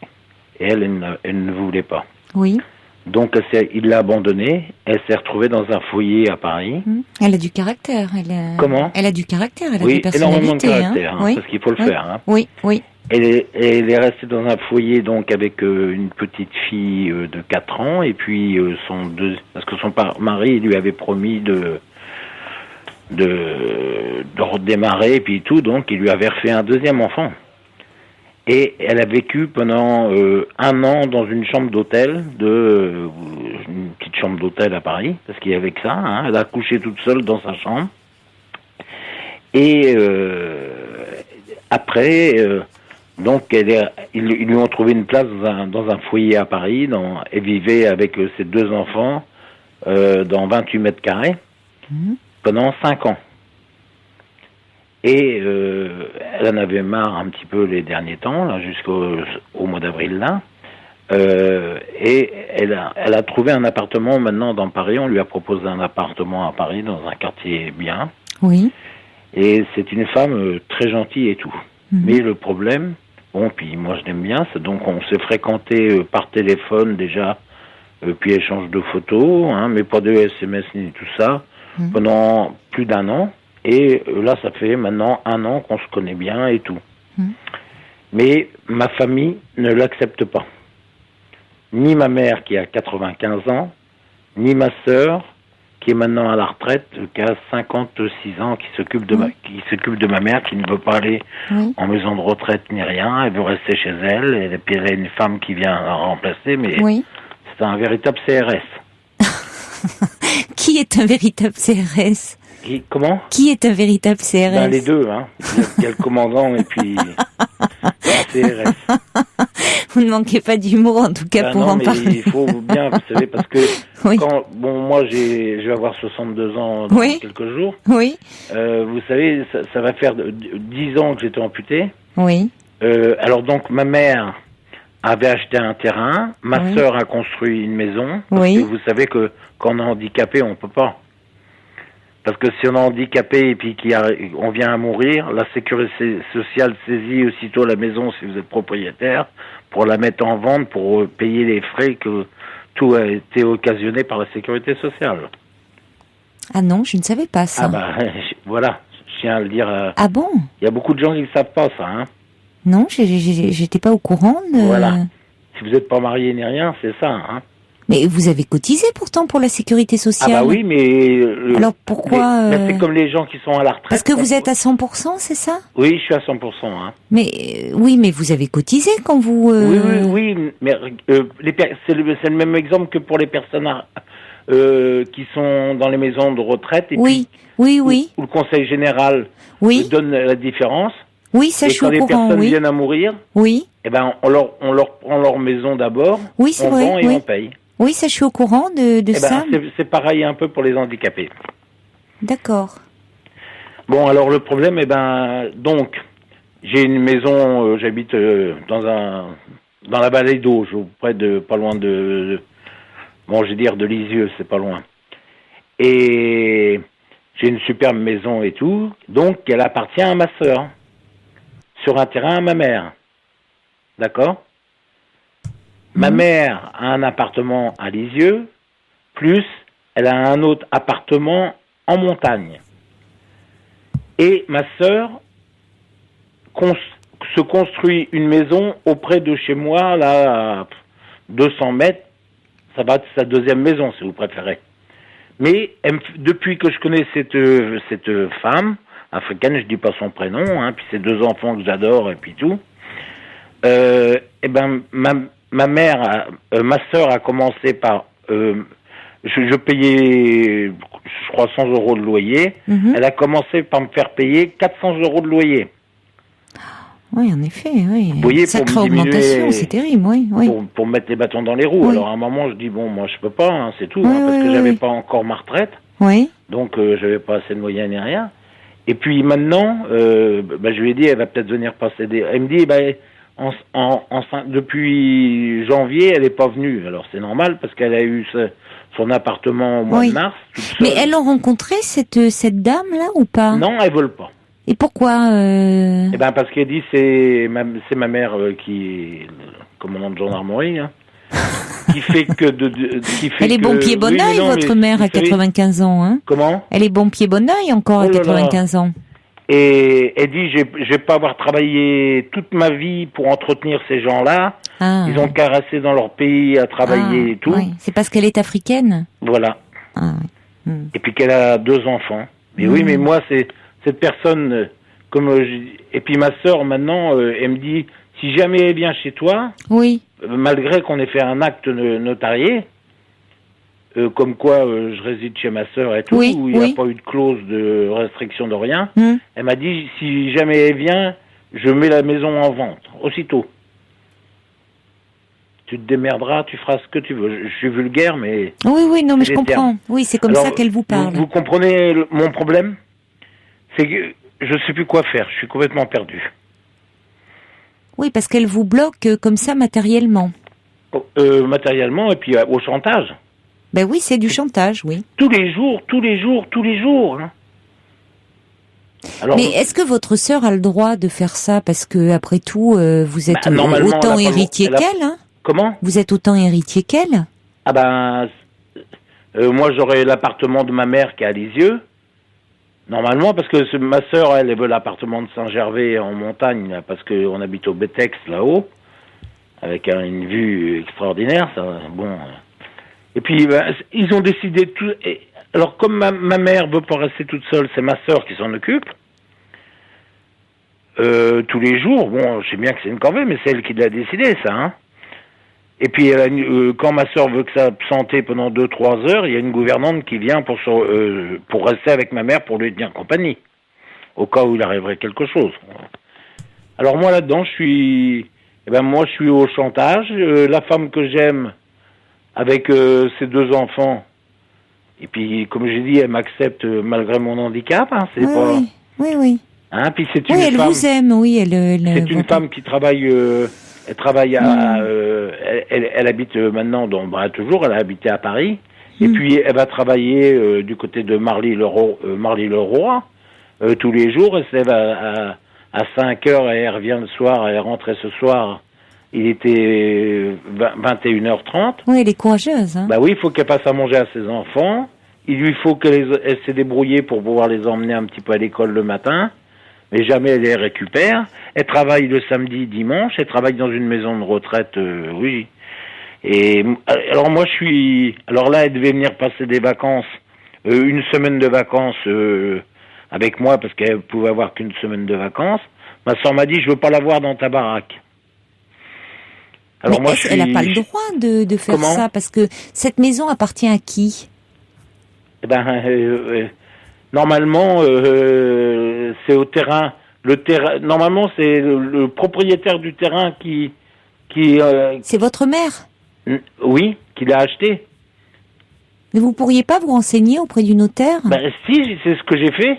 et elle ne voulait pas. Oui. Donc il l'a abandonnée. Elle s'est retrouvée dans un foyer à Paris. Elle a du caractère. Comment ? Elle a du caractère. Elle a des personnalités. Énormément de caractère, parce qu'il faut le faire. Hein. Oui. Elle est restée dans un foyer donc avec une petite fille de 4 ans et puis parce que son mari lui avait promis de redémarrer et puis tout, donc il lui avait refait un 2e enfant. Et elle a vécu pendant 1 an dans une chambre d'hôtel, une petite chambre d'hôtel à Paris, parce qu'il y avait que ça. Hein. Elle a couché toute seule dans sa chambre. Et après, donc ils lui ont trouvé une place dans un foyer à Paris. Elle vivait avec ses 2 enfants dans 28 mètres carrés pendant 5 ans. Et elle en avait marre un petit peu les derniers temps, là, jusqu'au mois d'avril là. Et elle a trouvé un appartement maintenant dans Paris. On lui a proposé un appartement à Paris dans un quartier bien. Oui. Et c'est une femme très gentille et tout. Mais le problème, puis moi je l'aime bien, c'est donc on s'est fréquenté par téléphone déjà, puis échange de photos, mais pas de SMS ni tout ça, pendant plus d'1 an. Et là, ça fait maintenant 1 an qu'on se connaît bien et tout. Mais ma famille ne l'accepte pas. Ni ma mère qui a 95 ans, ni ma sœur, qui est maintenant à la retraite, qui a 56 ans, qui s'occupe de ma mère, qui ne veut pas aller en maison de retraite ni rien. Elle veut rester chez elle. Et puis elle a une femme qui vient la remplacer, mais c'est un véritable CRS. Qui est un véritable CRS? Comment? Qui est un véritable CRS? Ben, les deux, hein. Il y a le commandant et puis le CRS. Vous ne manquez pas d'humour, en tout cas, pour en parler. Il faut bien, vous savez, parce que moi, je vais avoir 62 ans dans quelques jours. Oui. Vous savez, ça va faire 10 ans que j'étais amputé. Oui. Alors donc, ma mère avait acheté un terrain, ma sœur a construit une maison. Parce que vous savez que quand on est handicapé, on peut pas. Parce que si on est handicapé et puis on vient à mourir, la sécurité sociale saisit aussitôt la maison si vous êtes propriétaire pour la mettre en vente, pour payer les frais que tout a été occasionné par la sécurité sociale. Ah non, je ne savais pas ça. Ah bah voilà, je tiens à le dire. Ah bon? Il y a beaucoup de gens qui ne savent pas ça. Hein. Non, j'étais pas au courant. Voilà. Si vous n'êtes pas marié ni rien, c'est ça. Hein. Mais vous avez cotisé pourtant pour la sécurité sociale. Ah bah oui, mais... Alors pourquoi... Mais c'est comme les gens qui sont à la retraite. Parce que vous êtes à 100%, c'est ça? Oui, je suis à 100%. Hein. Mais vous avez cotisé quand vous... Oui, mais c'est le même exemple que pour les personnes qui sont dans les maisons de retraite. Et oui. Où le Conseil général donne la différence. Oui, ça je suis au courant. Et quand les personnes viennent à mourir, eh ben, on leur prend leur maison d'abord, on vend et on paye. Oui, ça je suis au courant de ça. C'est pareil un peu pour les handicapés. D'accord. Bon, alors le problème, donc, j'ai une maison, j'habite dans la vallée d'Auge, pas loin de Lisieux, c'est pas loin. Et j'ai une superbe maison et tout, donc elle appartient à ma sœur, sur un terrain à ma mère. D'accord ? Ma mère a un appartement à Lisieux, plus elle a un autre appartement en montagne. Et ma sœur se construit une maison auprès de chez moi, là, à 200 mètres. Ça va être sa deuxième maison, si vous préférez. Mais depuis que je connais cette femme africaine, je dis pas son prénom, hein, puis ses deux enfants que j'adore et puis tout, ma sœur a commencé par, je payais, je crois, 100 € de loyer. Elle a commencé par me faire payer 400 € de loyer. Oui, en effet, oui. Vous voyez, sacrée augmentation, c'est terrible, oui. Pour mettre les bâtons dans les roues. Oui. Alors à un moment, je dis bon, moi je peux pas, hein, c'est tout, parce que j'avais pas encore ma retraite. Oui. Donc j'avais pas assez de moyens ni rien. Et puis maintenant, je lui ai dit, elle va peut-être venir passer des. Elle me dit, depuis janvier, elle est pas venue. Alors c'est normal parce qu'elle a eu son appartement au mois de mars. Mais elles ont rencontré cette dame là ou pas? Non, elles veulent pas. Et pourquoi parce qu'elle dit c'est ma mère qui est commandant de gendarmerie, hein, qui fait que elle est bon pied bon oeil, votre mère à 95 ans, hein. Comment? Elle est bon pied bon oeil encore à 95 ans. Et elle dit je vais pas avoir travaillé toute ma vie pour entretenir ces gens-là. Ah, ils ont caressé dans leur pays à travailler et tout. Oui. C'est parce qu'elle est africaine. Voilà. Ah, oui. Et puis qu'elle a 2 enfants. Mais oui, mais moi c'est cette personne, et puis ma sœur maintenant, elle me dit, si jamais elle vient chez toi, malgré qu'on ait fait un acte notarié, comme quoi je réside chez ma sœur et tout, où il n'y a pas eu de clause de restriction de rien, elle m'a dit, si jamais elle vient, je mets la maison en vente, aussitôt. Tu te démerderas, tu feras ce que tu veux. Je suis vulgaire, mais... Oui, non, mais je comprends. Termes. Oui, c'est comme ça qu'elle vous parle. Vous comprenez mon problème ? C'est que je ne sais plus quoi faire, je suis complètement perdu. Oui, parce qu'elle vous bloque comme ça matériellement. Matériellement et puis au chantage. Ben oui, c'est du chantage, oui. Tous les jours. Hein. Alors, mais est-ce que votre sœur a le droit de faire ça parce que après tout, vous êtes autant héritier qu'elle, hein? Comment? Vous êtes autant héritier qu'elle? Ah moi j'aurais l'appartement de ma mère qui est à Lisieux. Normalement, parce que ma sœur, elle veut l'appartement de Saint-Gervais en montagne, là, parce qu'on habite au Bétex, là-haut, avec une vue extraordinaire. Ça, bon. Et puis, ils ont décidé tout. alors comme ma mère veut pas rester toute seule, c'est ma sœur qui s'en occupe. Tous les jours, bon, je sais bien que c'est une corvée, mais c'est elle qui l'a décidé, ça, hein. Et puis, quand ma sœur veut que ça s'absenter pendant 2-3 heures, il y a une gouvernante qui vient pour rester avec ma mère pour lui tenir compagnie, au cas où il arriverait quelque chose. Alors moi, là-dedans, je suis au chantage. La femme que j'aime, avec ses 2 enfants, et puis, comme j'ai dit, elle m'accepte malgré mon handicap, hein, c'est pas... Oui. Hein, puis c'est une elle femme, vous aime, oui, c'est une femme qui travaille, elle travaille elle habite maintenant, toujours, elle a habité à Paris, et puis elle va travailler du côté de Marly-le-Roi, tous les jours, elle se lève à 5 heures et elle revient le soir, elle est rentrée ce soir, il était 21h30. Oui, elle est courageuse, hein. Bah oui, il faut qu'elle passe à manger à ses enfants, il lui faut qu'elle s'est débrouillée pour pouvoir les emmener un petit peu à l'école le matin, mais jamais elle les récupère. Elle travaille le samedi, dimanche. Elle travaille dans une maison de retraite, oui. Et alors moi alors là, elle devait venir passer des vacances, une semaine de vacances avec moi parce qu'elle pouvait avoir qu'une semaine de vacances. Ma soeur m'a dit, je veux pas la voir dans ta baraque. Alors mais moi, elle n'a pas le droit de faire ça parce que cette maison appartient à qui? Eh ben. Normalement, c'est au terrain. Normalement, c'est le propriétaire du terrain qui. C'est votre mère? Oui, qui l'a acheté. Mais vous pourriez pas vous renseigner auprès du notaire? Ben si, c'est ce que j'ai fait.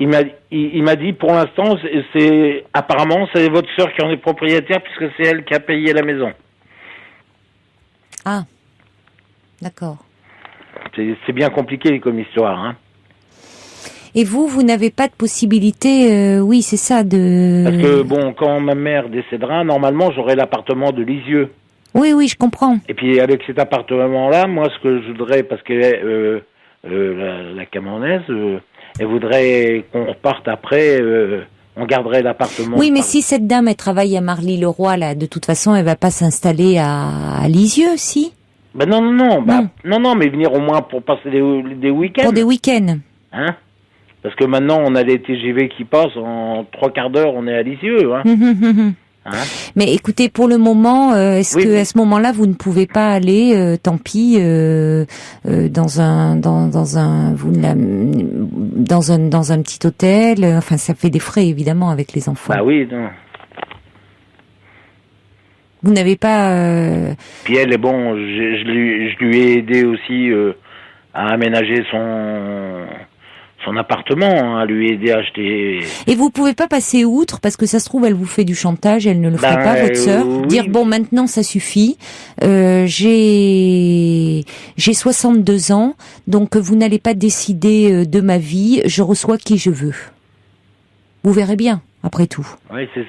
Il m'a dit pour l'instant, apparemment c'est votre sœur qui en est propriétaire puisque c'est elle qui a payé la maison. Ah, d'accord. C'est bien compliqué comme histoire, hein. Et vous n'avez pas de possibilité, oui, c'est ça, de... Parce que, bon, quand ma mère décédera, normalement, j'aurai l'appartement de Lisieux. Oui, je comprends. Et puis, avec cet appartement-là, moi, ce que je voudrais, parce que la Camonaise, elle voudrait qu'on reparte après, on garderait l'appartement. Oui, mais si cette dame, elle travaille à Marly-le-Roi, là, de toute façon, elle va pas s'installer à Lisieux, si? Ben non, mais venir au moins pour passer des week-ends. Pour des week-ends. Hein? Parce que maintenant, on a les TGV qui passent, en 3/4 d'heure, on est à Lisieux, hein. Hein? Mais écoutez, pour le moment, est-ce que à ce moment-là, vous ne pouvez pas aller, tant pis, dans un petit hôtel, enfin, ça fait des frais, évidemment, avec les enfants. Bah oui, non. Vous n'avez pas... Puis elle, bon, je lui ai aidé aussi à aménager son appartement, à lui aider à acheter... Et vous pouvez pas passer outre, parce que ça se trouve, elle vous fait du chantage, elle ne le ferait pas, votre sœur. Oui. Dire, bon, maintenant, ça suffit, j'ai 62 ans, donc vous n'allez pas décider de ma vie, je reçois qui je veux. Vous verrez bien, après tout. Oui, c'est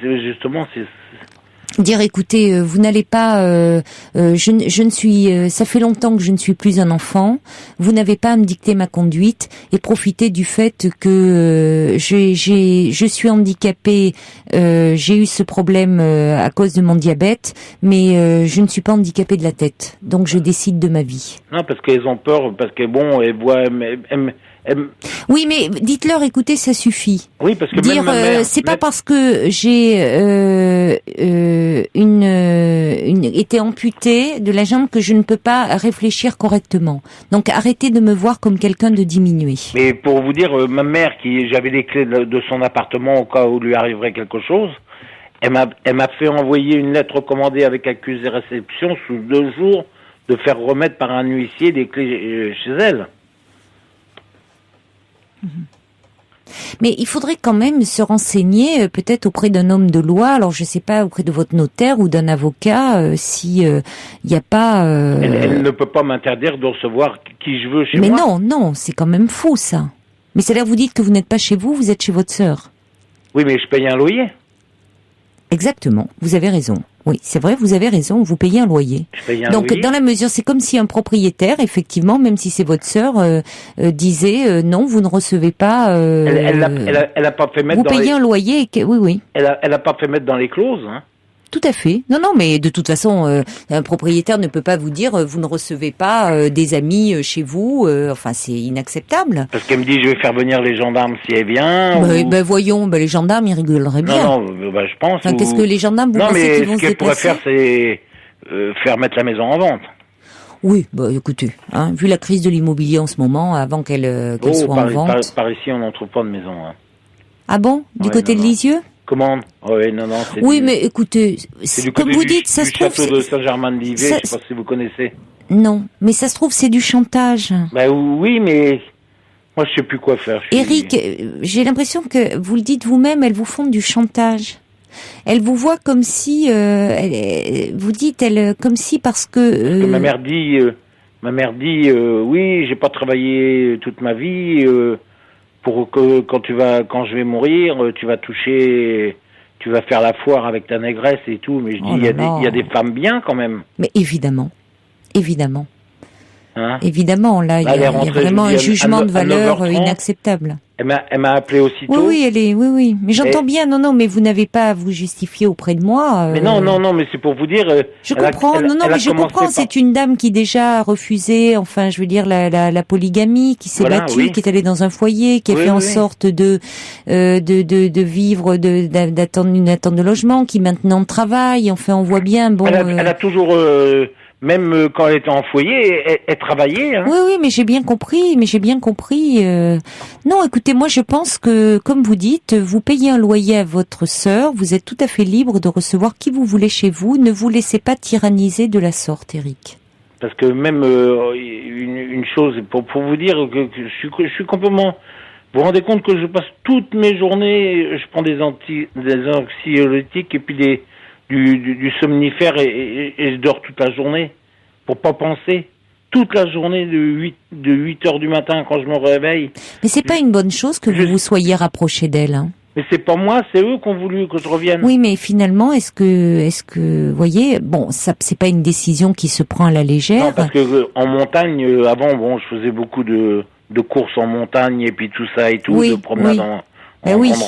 Dire, écoutez, vous n'allez pas, je ne suis, ça fait longtemps que je ne suis plus un enfant. Vous n'avez pas à me dicter ma conduite et profiter du fait que je suis handicapée. J'ai eu ce problème à cause de mon diabète, mais je ne suis pas handicapée de la tête. Donc je décide de ma vie. Non, parce qu'elles ont peur, parce que bon, elles voient. Oui, mais dites-leur, écoutez, ça suffit. Oui, parce que dire, même ma mère, c'est pas parce que j'ai été amputée de la jambe que je ne peux pas réfléchir correctement. Donc arrêtez de me voir comme quelqu'un de diminué. Mais pour vous dire, ma mère, j'avais les clés de son appartement au cas où lui arriverait quelque chose, elle m'a fait envoyer une lettre recommandée avec accusé de réception sous 2 jours de faire remettre par un huissier les clés chez elle. Mais il faudrait quand même se renseigner peut-être auprès d'un homme de loi, alors je sais pas, auprès de votre notaire ou d'un avocat, si y a pas... Elle ne peut pas m'interdire de recevoir qui je veux chez moi. Mais non, c'est quand même faux ça. Mais c'est là que vous dites que vous n'êtes pas chez vous êtes chez votre sœur. Oui, mais je paye un loyer. Exactement, vous avez raison. Oui, c'est vrai, vous avez raison, vous payez un loyer. Donc, dans la mesure, c'est comme si un propriétaire, effectivement, même si c'est votre sœur, disait non, vous ne recevez pas... Elle a pas fait mettre vous payez un loyer, oui. Elle a pas fait mettre dans les clauses, hein. Tout à fait. Non, mais de toute façon, un propriétaire ne peut pas vous dire vous ne recevez pas des amis chez vous. Enfin, c'est inacceptable. Parce qu'elle me dit je vais faire venir les gendarmes si elle vient. Voyons, les gendarmes ils rigoleraient bien. Non, je pense. Enfin, qu'est-ce que les gendarmes vous pensez qu'ils vont se déplacer ? Non, mais ce qu'elle pourrait faire, c'est faire mettre la maison en vente. Oui, écoutez, vu la crise de l'immobilier en ce moment, avant qu'elle soit en vente. Par ici, on n'en trouve pas de maison. Hein. Ah bon ? Du côté de Lisieux ? Comment ? Non. Oui, mais écoutez, comme vous dites, ça se trouve... château de Saint-Germain-de-Livet, je ne sais pas si vous connaissez. Non, mais ça se trouve, c'est du chantage. Oui, mais moi, je ne sais plus quoi faire. Eric, j'ai l'impression que vous le dites vous-même, elles vous font du chantage. Elle vous voit comme si, vous dites, comme si parce que ma mère dit, oui, j'ai pas travaillé toute ma vie, pour que quand je vais mourir, tu vas faire la foire avec ta négresse et tout. Mais je dis, il y a des femmes bien quand même. Mais évidemment. Hein? Évidemment, là, il y a vraiment un jugement de valeur inacceptable. Elle m'a appelé aussitôt. Oui. Mais j'entends bien, non, mais vous n'avez pas à vous justifier auprès de moi. Mais non, mais c'est pour vous dire. Je comprends, je comprends. C'est une dame qui déjà a refusé, enfin, je veux dire, la polygamie, qui s'est battue, qui est allée dans un foyer, qui a fait en sorte de vivre, d'attendre une attente de logement, qui maintenant travaille. Enfin, on voit bien, bon. Elle a toujours. Même quand elle était en foyer, elle travaillait. Hein. Oui, mais j'ai bien compris. Non, écoutez, moi je pense que, comme vous dites, vous payez un loyer à votre sœur, vous êtes tout à fait libre de recevoir qui vous voulez chez vous. Ne vous laissez pas tyranniser de la sorte, Eric. Parce que même une chose, pour vous dire que je suis complètement... Vous vous rendez compte que je passe toutes mes journées, je prends des anxiolytiques et puis du somnifère et je dors toute la journée pour pas penser. Toute la journée de 8 heures du matin quand je me réveille. Mais c'est pas une bonne chose que vous soyez rapproché d'elle. Hein. Mais c'est pas moi, c'est eux qui ont voulu que je revienne. Oui, mais finalement, est-ce que, voyez, bon, ça, c'est pas une décision qui se prend à la légère. Non, parce que en montagne, avant, je faisais beaucoup de courses en montagne et puis tout ça et tout, de promenades en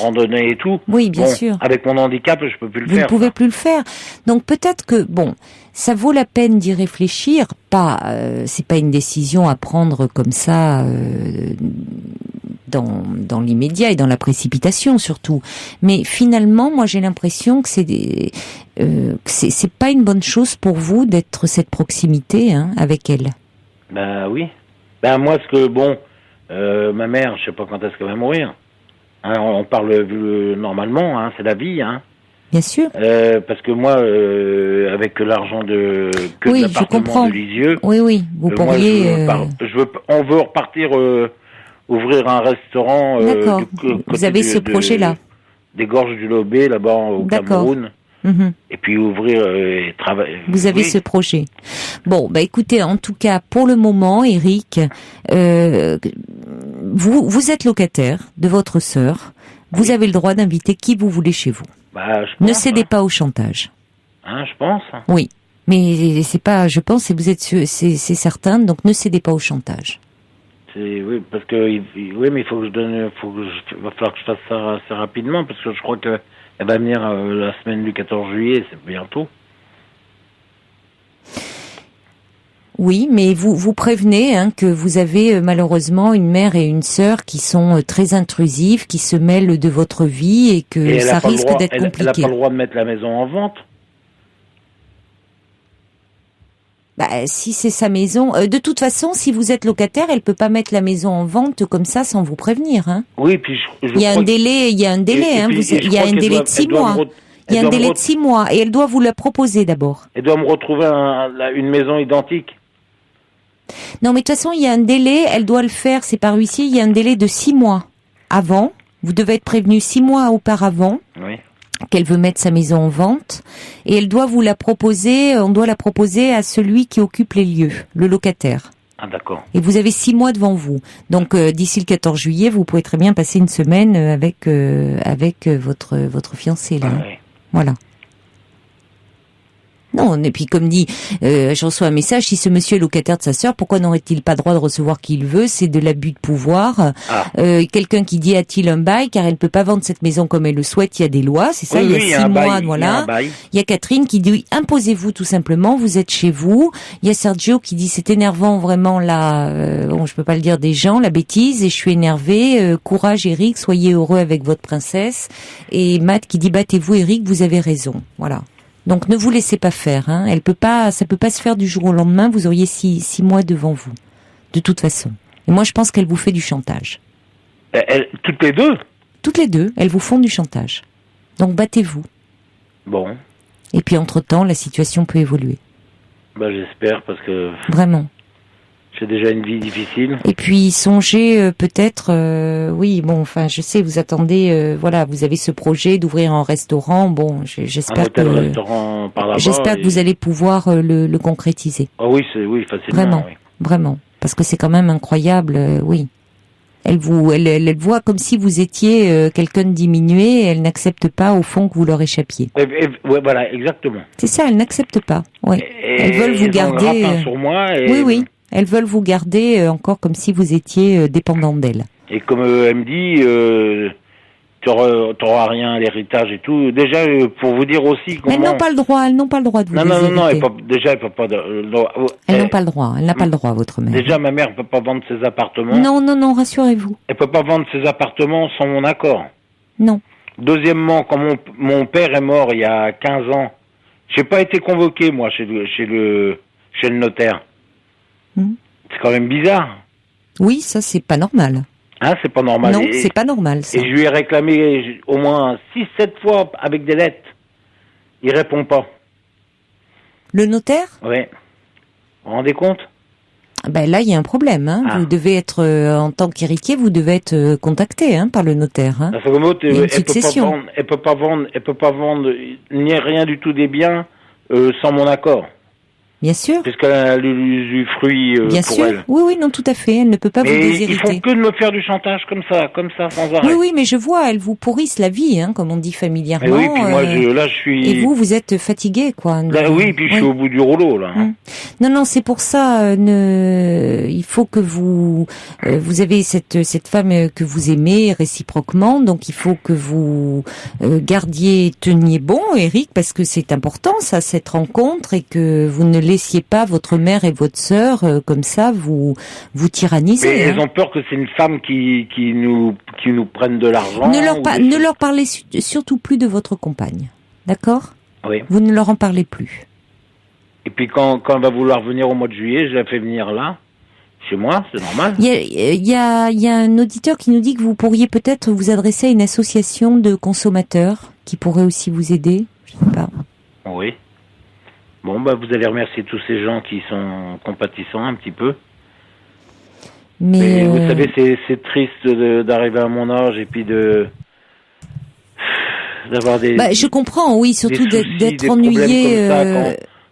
randonnée et tout. Oui, bien sûr. Avec mon handicap, je peux plus le faire. Vous ne pouvez plus le faire. Donc peut-être que, ça vaut la peine d'y réfléchir. C'est pas une décision à prendre comme ça dans l'immédiat et dans la précipitation surtout. Mais finalement, moi j'ai l'impression que c'est pas une bonne chose pour vous d'être cette proximité avec elle. Oui. Moi ma mère, je sais pas quand est-ce qu'elle va mourir. Hein, on parle normalement, c'est la vie. Hein. Bien sûr. Parce que moi, avec l'argent de l'appartement de Lisieux, oui, vous pourriez. On veut repartir ouvrir un restaurant. D'accord. Vous avez ce projet-là. Des Gorges du Lobé, là-bas au Cameroun. Mm-hmm. Et puis ouvrir et travailler. Vous avez ce projet. Bon, écoutez, en tout cas, pour le moment, Eric, vous êtes locataire de votre sœur. Vous avez le droit d'inviter qui vous voulez chez vous. Ne cédez pas au chantage. Je pense. Oui, mais c'est pas. Je pense que vous êtes, c'est certain. Donc ne cédez pas au chantage. Oui, parce que mais il faut que va falloir que je fasse ça assez rapidement parce que je crois que elle va venir la semaine du 14 juillet, c'est bientôt. Oui, mais vous prévenez que vous avez malheureusement une mère et une sœur qui sont très intrusives, qui se mêlent de votre vie et que ça risque d'être compliqué. Elle n'a pas le droit de mettre la maison en vente. Si c'est sa maison, de toute façon, si vous êtes locataire, elle peut pas mettre la maison en vente comme ça sans vous prévenir. Hein. Oui, puis il y a un délai. Il y a un délai. Il y a un délai de 6 mois. Il y a un délai de 6 mois et elle doit vous la proposer d'abord. Elle doit me retrouver une maison identique. Non, mais de toute façon, il y a un délai. Elle doit le faire. C'est par huissier. Il y a un délai de 6 mois avant. Vous devez être prévenu 6 mois auparavant. Oui. Qu'elle veut mettre sa maison en vente et elle doit vous la proposer, on doit la proposer à celui qui occupe les lieux, le locataire. Ah d'accord. Et vous avez 6 mois devant vous. Donc d'ici le 14 juillet, vous pouvez très bien passer une semaine avec votre fiancé là. Ah, oui. Voilà. Non, et puis comme dit, je reçois un message, si ce monsieur est locataire de sa sœur, pourquoi n'aurait-il pas droit de recevoir qui il veut? C'est de l'abus de pouvoir. Quelqu'un qui dit a-t-il un bail, car elle ne peut pas vendre cette maison comme elle le souhaite, il y a des lois, c'est ça, il y a 6 mois, voilà. Il y a Catherine qui dit, imposez-vous tout simplement, vous êtes chez vous. Il y a Sergio qui dit, c'est énervant vraiment là, bon, je peux pas le dire des gens, la bêtise, et je suis énervé, courage Eric, soyez heureux avec votre princesse. Et Matt qui dit, battez-vous Eric, vous avez raison, voilà. Donc ne vous laissez pas faire, hein. Ça peut pas se faire du jour au lendemain. Vous auriez 6 mois devant vous, de toute façon. Et moi, je pense qu'elle vous fait du chantage. Toutes les deux. Toutes les deux, elles vous font du chantage. Donc battez-vous. Bon. Et puis entre-temps, la situation peut évoluer. J'espère parce que. Vraiment. J'ai déjà une vie difficile. Et puis songez peut-être, je sais, vous attendez, vous avez ce projet d'ouvrir un restaurant. Bon, j'espère que vous allez pouvoir le concrétiser. Ah oui, facilement. Vraiment, parce que c'est quand même incroyable, oui. Elle voit comme si vous étiez quelqu'un de diminué. Et elle n'accepte pas au fond que vous leur échappiez. Voilà, exactement. C'est ça, elle n'accepte pas. Oui. Elles veulent vous garder. Sur moi. Oui. Elles veulent vous garder encore comme si vous étiez dépendant d'elles. Et comme elle me dit, t'auras rien à l'héritage et tout. Déjà, pour vous dire aussi comment... Elles n'ont pas le droit de vous déshériter. Non, elle peut pas... Elles n'ont pas le droit, elle n'a pas le droit, votre mère. Déjà, ma mère ne peut pas vendre ses appartements. Non, rassurez-vous. Elle peut pas vendre ses appartements sans mon accord. Non. Deuxièmement, quand mon père est mort il y a 15 ans, j'ai pas été convoqué, moi, chez le notaire. C'est quand même bizarre. Oui, ça, c'est pas normal. Hein, c'est pas normal. Non, c'est pas normal, ça. Et je lui ai réclamé au moins 6-7 fois avec des lettres. Il répond pas. Le notaire ? Oui. Vous vous rendez compte ? Là, il y a un problème. Hein. Vous devez être, en tant qu'héritier, vous devez être contacté par le notaire. Hein. Il y a une succession. Elle peut pas vendre ni rien du tout des biens sans mon accord. Bien sûr. Puisqu'elle a l'usufruit Bien pour sûr. elle. Oui, non, tout à fait. Elle ne peut pas vous déshériter. Ils font que de me faire du chantage comme ça, sans arrêt. Oui, mais je vois, elles vous pourrissent la vie, comme on dit familièrement. Et oui, puis moi, je suis... Et vous êtes fatigué, quoi. Oui, puis je suis au bout du rouleau, là. Non, c'est pour ça, il faut que vous avez cette femme que vous aimez réciproquement, donc il faut que vous teniez bon, Eric, parce que c'est important, ça, cette rencontre, et que vous ne laissiez pas votre mère et votre sœur comme ça vous tyranniser. Mais elles ont peur que c'est une femme qui nous prenne de l'argent. Ne leur parlez surtout plus de votre compagne, d'accord ? Oui. Vous ne leur en parlez plus. Et puis quand elle va vouloir venir au mois de juillet, je la fais venir là, chez moi, c'est normal. Il y a un auditeur qui nous dit que vous pourriez peut-être vous adresser à une association de consommateurs qui pourrait aussi vous aider, je sais pas. Oui. Bon, vous allez remercier tous ces gens qui sont compatissants un petit peu. Mais vous savez, c'est triste d'arriver à mon âge et puis d'avoir des... je comprends, oui, surtout soucis, d'être ennuyé.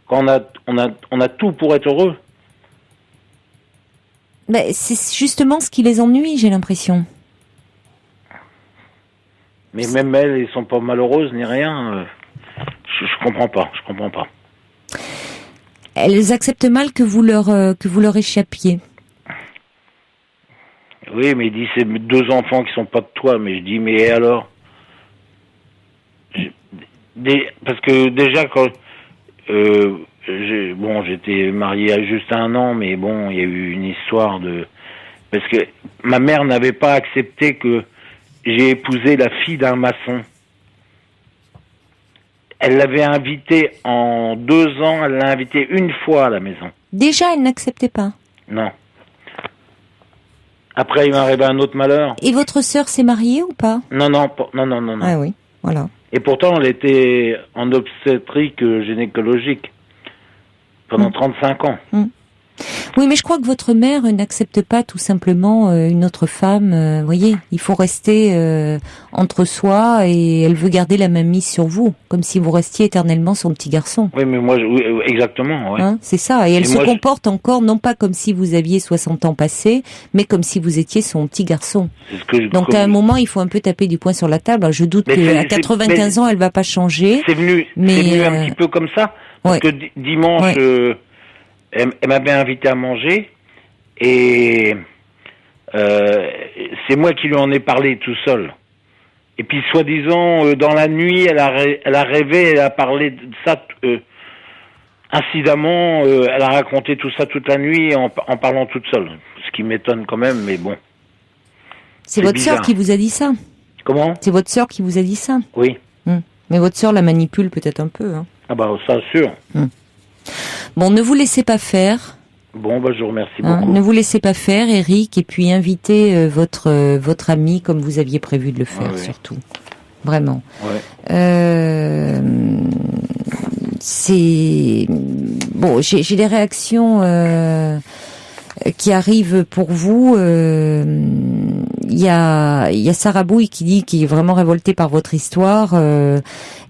Quand on a tout pour être heureux. C'est justement ce qui les ennuie, j'ai l'impression. Mais même elles sont pas malheureuses ni rien. Je comprends pas. Elles acceptent mal que vous leur échappiez. Oui, mais il dit c'est 2 enfants qui sont pas de toi. Mais je dis mais alors parce que déjà quand j'étais marié à juste 1 an, mais bon, il y a eu une histoire parce que ma mère n'avait pas accepté que j'ai épousé la fille d'un maçon. Elle l'avait invité en 2 ans, elle l'a invité 1 fois à la maison. Déjà, elle n'acceptait pas? Non. Après, il m'est arrivé un autre malheur. Et votre sœur s'est mariée ou pas? Non. Ah oui, voilà. Et pourtant, elle était en obstétrique gynécologique pendant 35 ans. Oui, mais je crois que votre mère n'accepte pas tout simplement une autre femme. Vous voyez, il faut rester entre soi et elle veut garder la même mise sur vous, comme si vous restiez éternellement son petit garçon. Oui, mais moi, exactement. Ouais. C'est ça. Et elle se comporte encore, non pas comme si vous aviez 60 ans passés, mais comme si vous étiez son petit garçon. Donc à un moment, il faut un peu taper du poing sur la table. Je doute qu'à 95 ans, elle va pas changer. C'est venu un petit peu comme ça. Parce que dimanche, elle m'avait invité à manger et c'est moi qui lui en ai parlé tout seul. Et puis, soi-disant, dans la nuit, elle a rêvé, elle a parlé de ça incidemment. Elle a raconté tout ça toute la nuit en parlant toute seule. Ce qui m'étonne quand même, mais bon. C'est votre sœur qui vous a dit ça? Comment? C'est votre sœur qui vous a dit ça? Oui. Mais votre sœur la manipule peut-être un peu. Hein. Ah bah ça, sûr. Bon, ne vous laissez pas faire. Bon, bah je vous remercie beaucoup. Ne vous laissez pas faire, Eric, et puis invitez votre ami comme vous aviez prévu de le faire, surtout. Vraiment. C'est bon. J'ai des réactions qui arrivent pour vous. Il y a Sarah Bouille qui est vraiment révoltée par votre histoire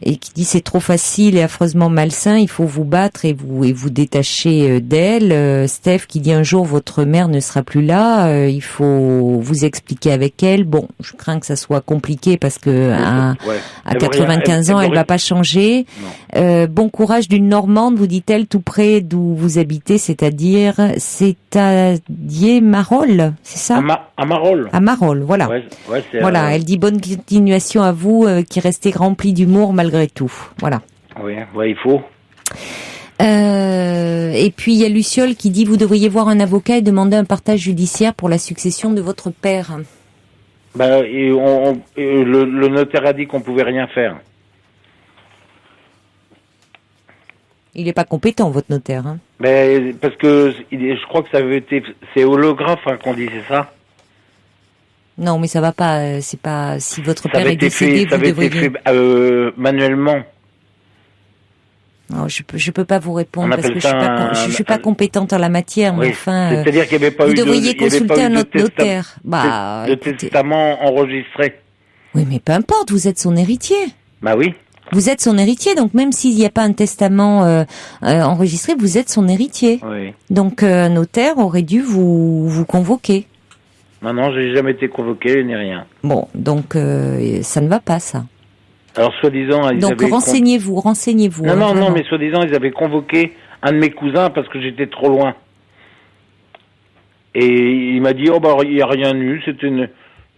et qui dit c'est trop facile et affreusement malsain, il faut vous battre et vous détacher d'elle. Steph qui dit un jour votre mère ne sera plus là, il faut vous expliquer avec elle. Bon, je crains que ça soit compliqué parce que à 95 ans elle va pas changer. Bon courage d'une Normande, vous dit-elle, tout près d'où vous habitez, c'est-à-dire Marolles, c'est ça? À Marolles. À Marolles, voilà. Voilà, elle dit bonne continuation à vous, qui restez rempli d'humour malgré tout. Voilà. Oui, il faut. Et puis il y a Luciole qui dit vous devriez voir un avocat et demander un partage judiciaire pour la succession de votre père. Le notaire a dit qu'on pouvait rien faire. Il n'est pas compétent, votre notaire. Hein. Parce que je crois que c'est holographe qu'on disait ça. Non, mais ça va pas. C'est pas si votre père est décédé, vous devriez. Ça avait été fait manuellement. Non, je peux pas vous répondre parce que je suis pas compétente en la matière. Mais enfin, c'est-à-dire qu'il n'y avait pas vous devriez consulter un autre notaire. De testament enregistré. Oui, mais peu importe. Vous êtes son héritier. Bah oui. Vous êtes son héritier, donc même s'il n'y a pas un testament enregistré, vous êtes son héritier. Oui. Donc un notaire aurait dû vous convoquer. Non, j'ai jamais été convoqué ni rien. Bon, donc ça ne va pas, ça. Alors soi-disant, donc renseignez-vous. Non, mais soi-disant, ils avaient convoqué un de mes cousins parce que j'étais trop loin. Et il m'a dit, il n'y a rien eu, c'était une...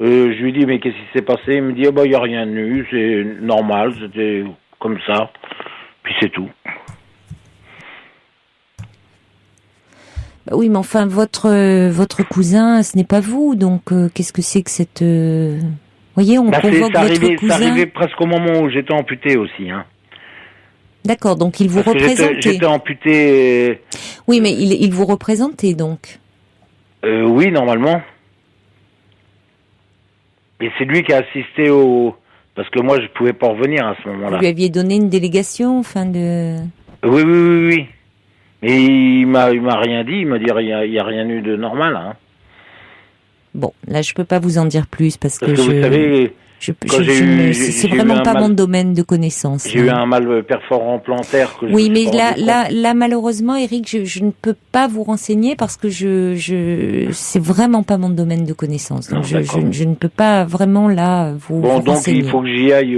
je lui ai dit, mais qu'est-ce qui s'est passé? Il me dit, il n'y a rien eu, c'est normal, c'était comme ça. Puis c'est tout. Oui, mais enfin, votre cousin, ce n'est pas vous, donc qu'est-ce que c'est que cette... voyez, on convoque votre cousin... Ça arrivait presque au moment où j'étais amputé aussi, hein. D'accord, donc il vous représentait. J'étais amputé... Oui, mais il vous représentait, donc. Oui, normalement. Et c'est lui qui a assisté parce que moi, je pouvais pas revenir à ce moment-là. Vous lui aviez donné une délégation, Oui. Et il m'a rien dit, il m'a dit, il y a rien eu de normal, hein. Bon, là, je peux pas vous en dire plus parce que vous savez... c'est vraiment pas mon domaine de connaissance. J'ai eu un mal perforant plantaire. Oui, mais là, malheureusement, Eric, je ne peux pas vous renseigner parce que c'est vraiment pas mon domaine de connaissance. Donc je ne peux pas vraiment là vous renseigner. Donc il faut que j'y aille.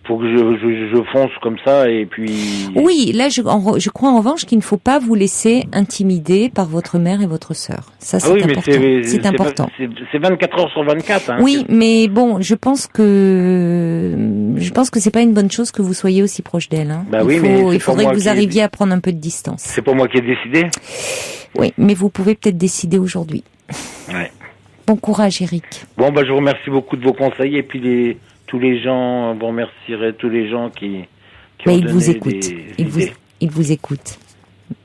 Faut que je fonce comme ça et puis... Oui, là je crois en revanche qu'il ne faut pas vous laisser intimider par votre mère et votre sœur. Ça c'est important. C'est important. C'est 24 heures sur 24. Hein, oui, mais bon, je pense que c'est pas une bonne chose que vous soyez aussi proche d'elle. Hein. Il faudrait que vous arriviez à prendre un peu de distance. C'est pas moi qui ai décidé. Oui, mais vous pouvez peut-être décider aujourd'hui. Ouais. Bon courage, Eric. Bon, je vous remercie beaucoup de vos conseils et puis tous les gens, vous remercierez tous les gens qui ont donné vous écoutent. Ils vous écoutent.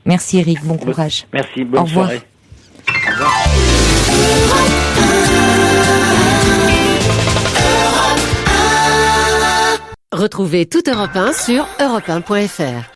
Merci Eric, bon courage. Merci, bonne soirée. Au revoir. Retrouvez toute Europe 1 sur europe1.fr.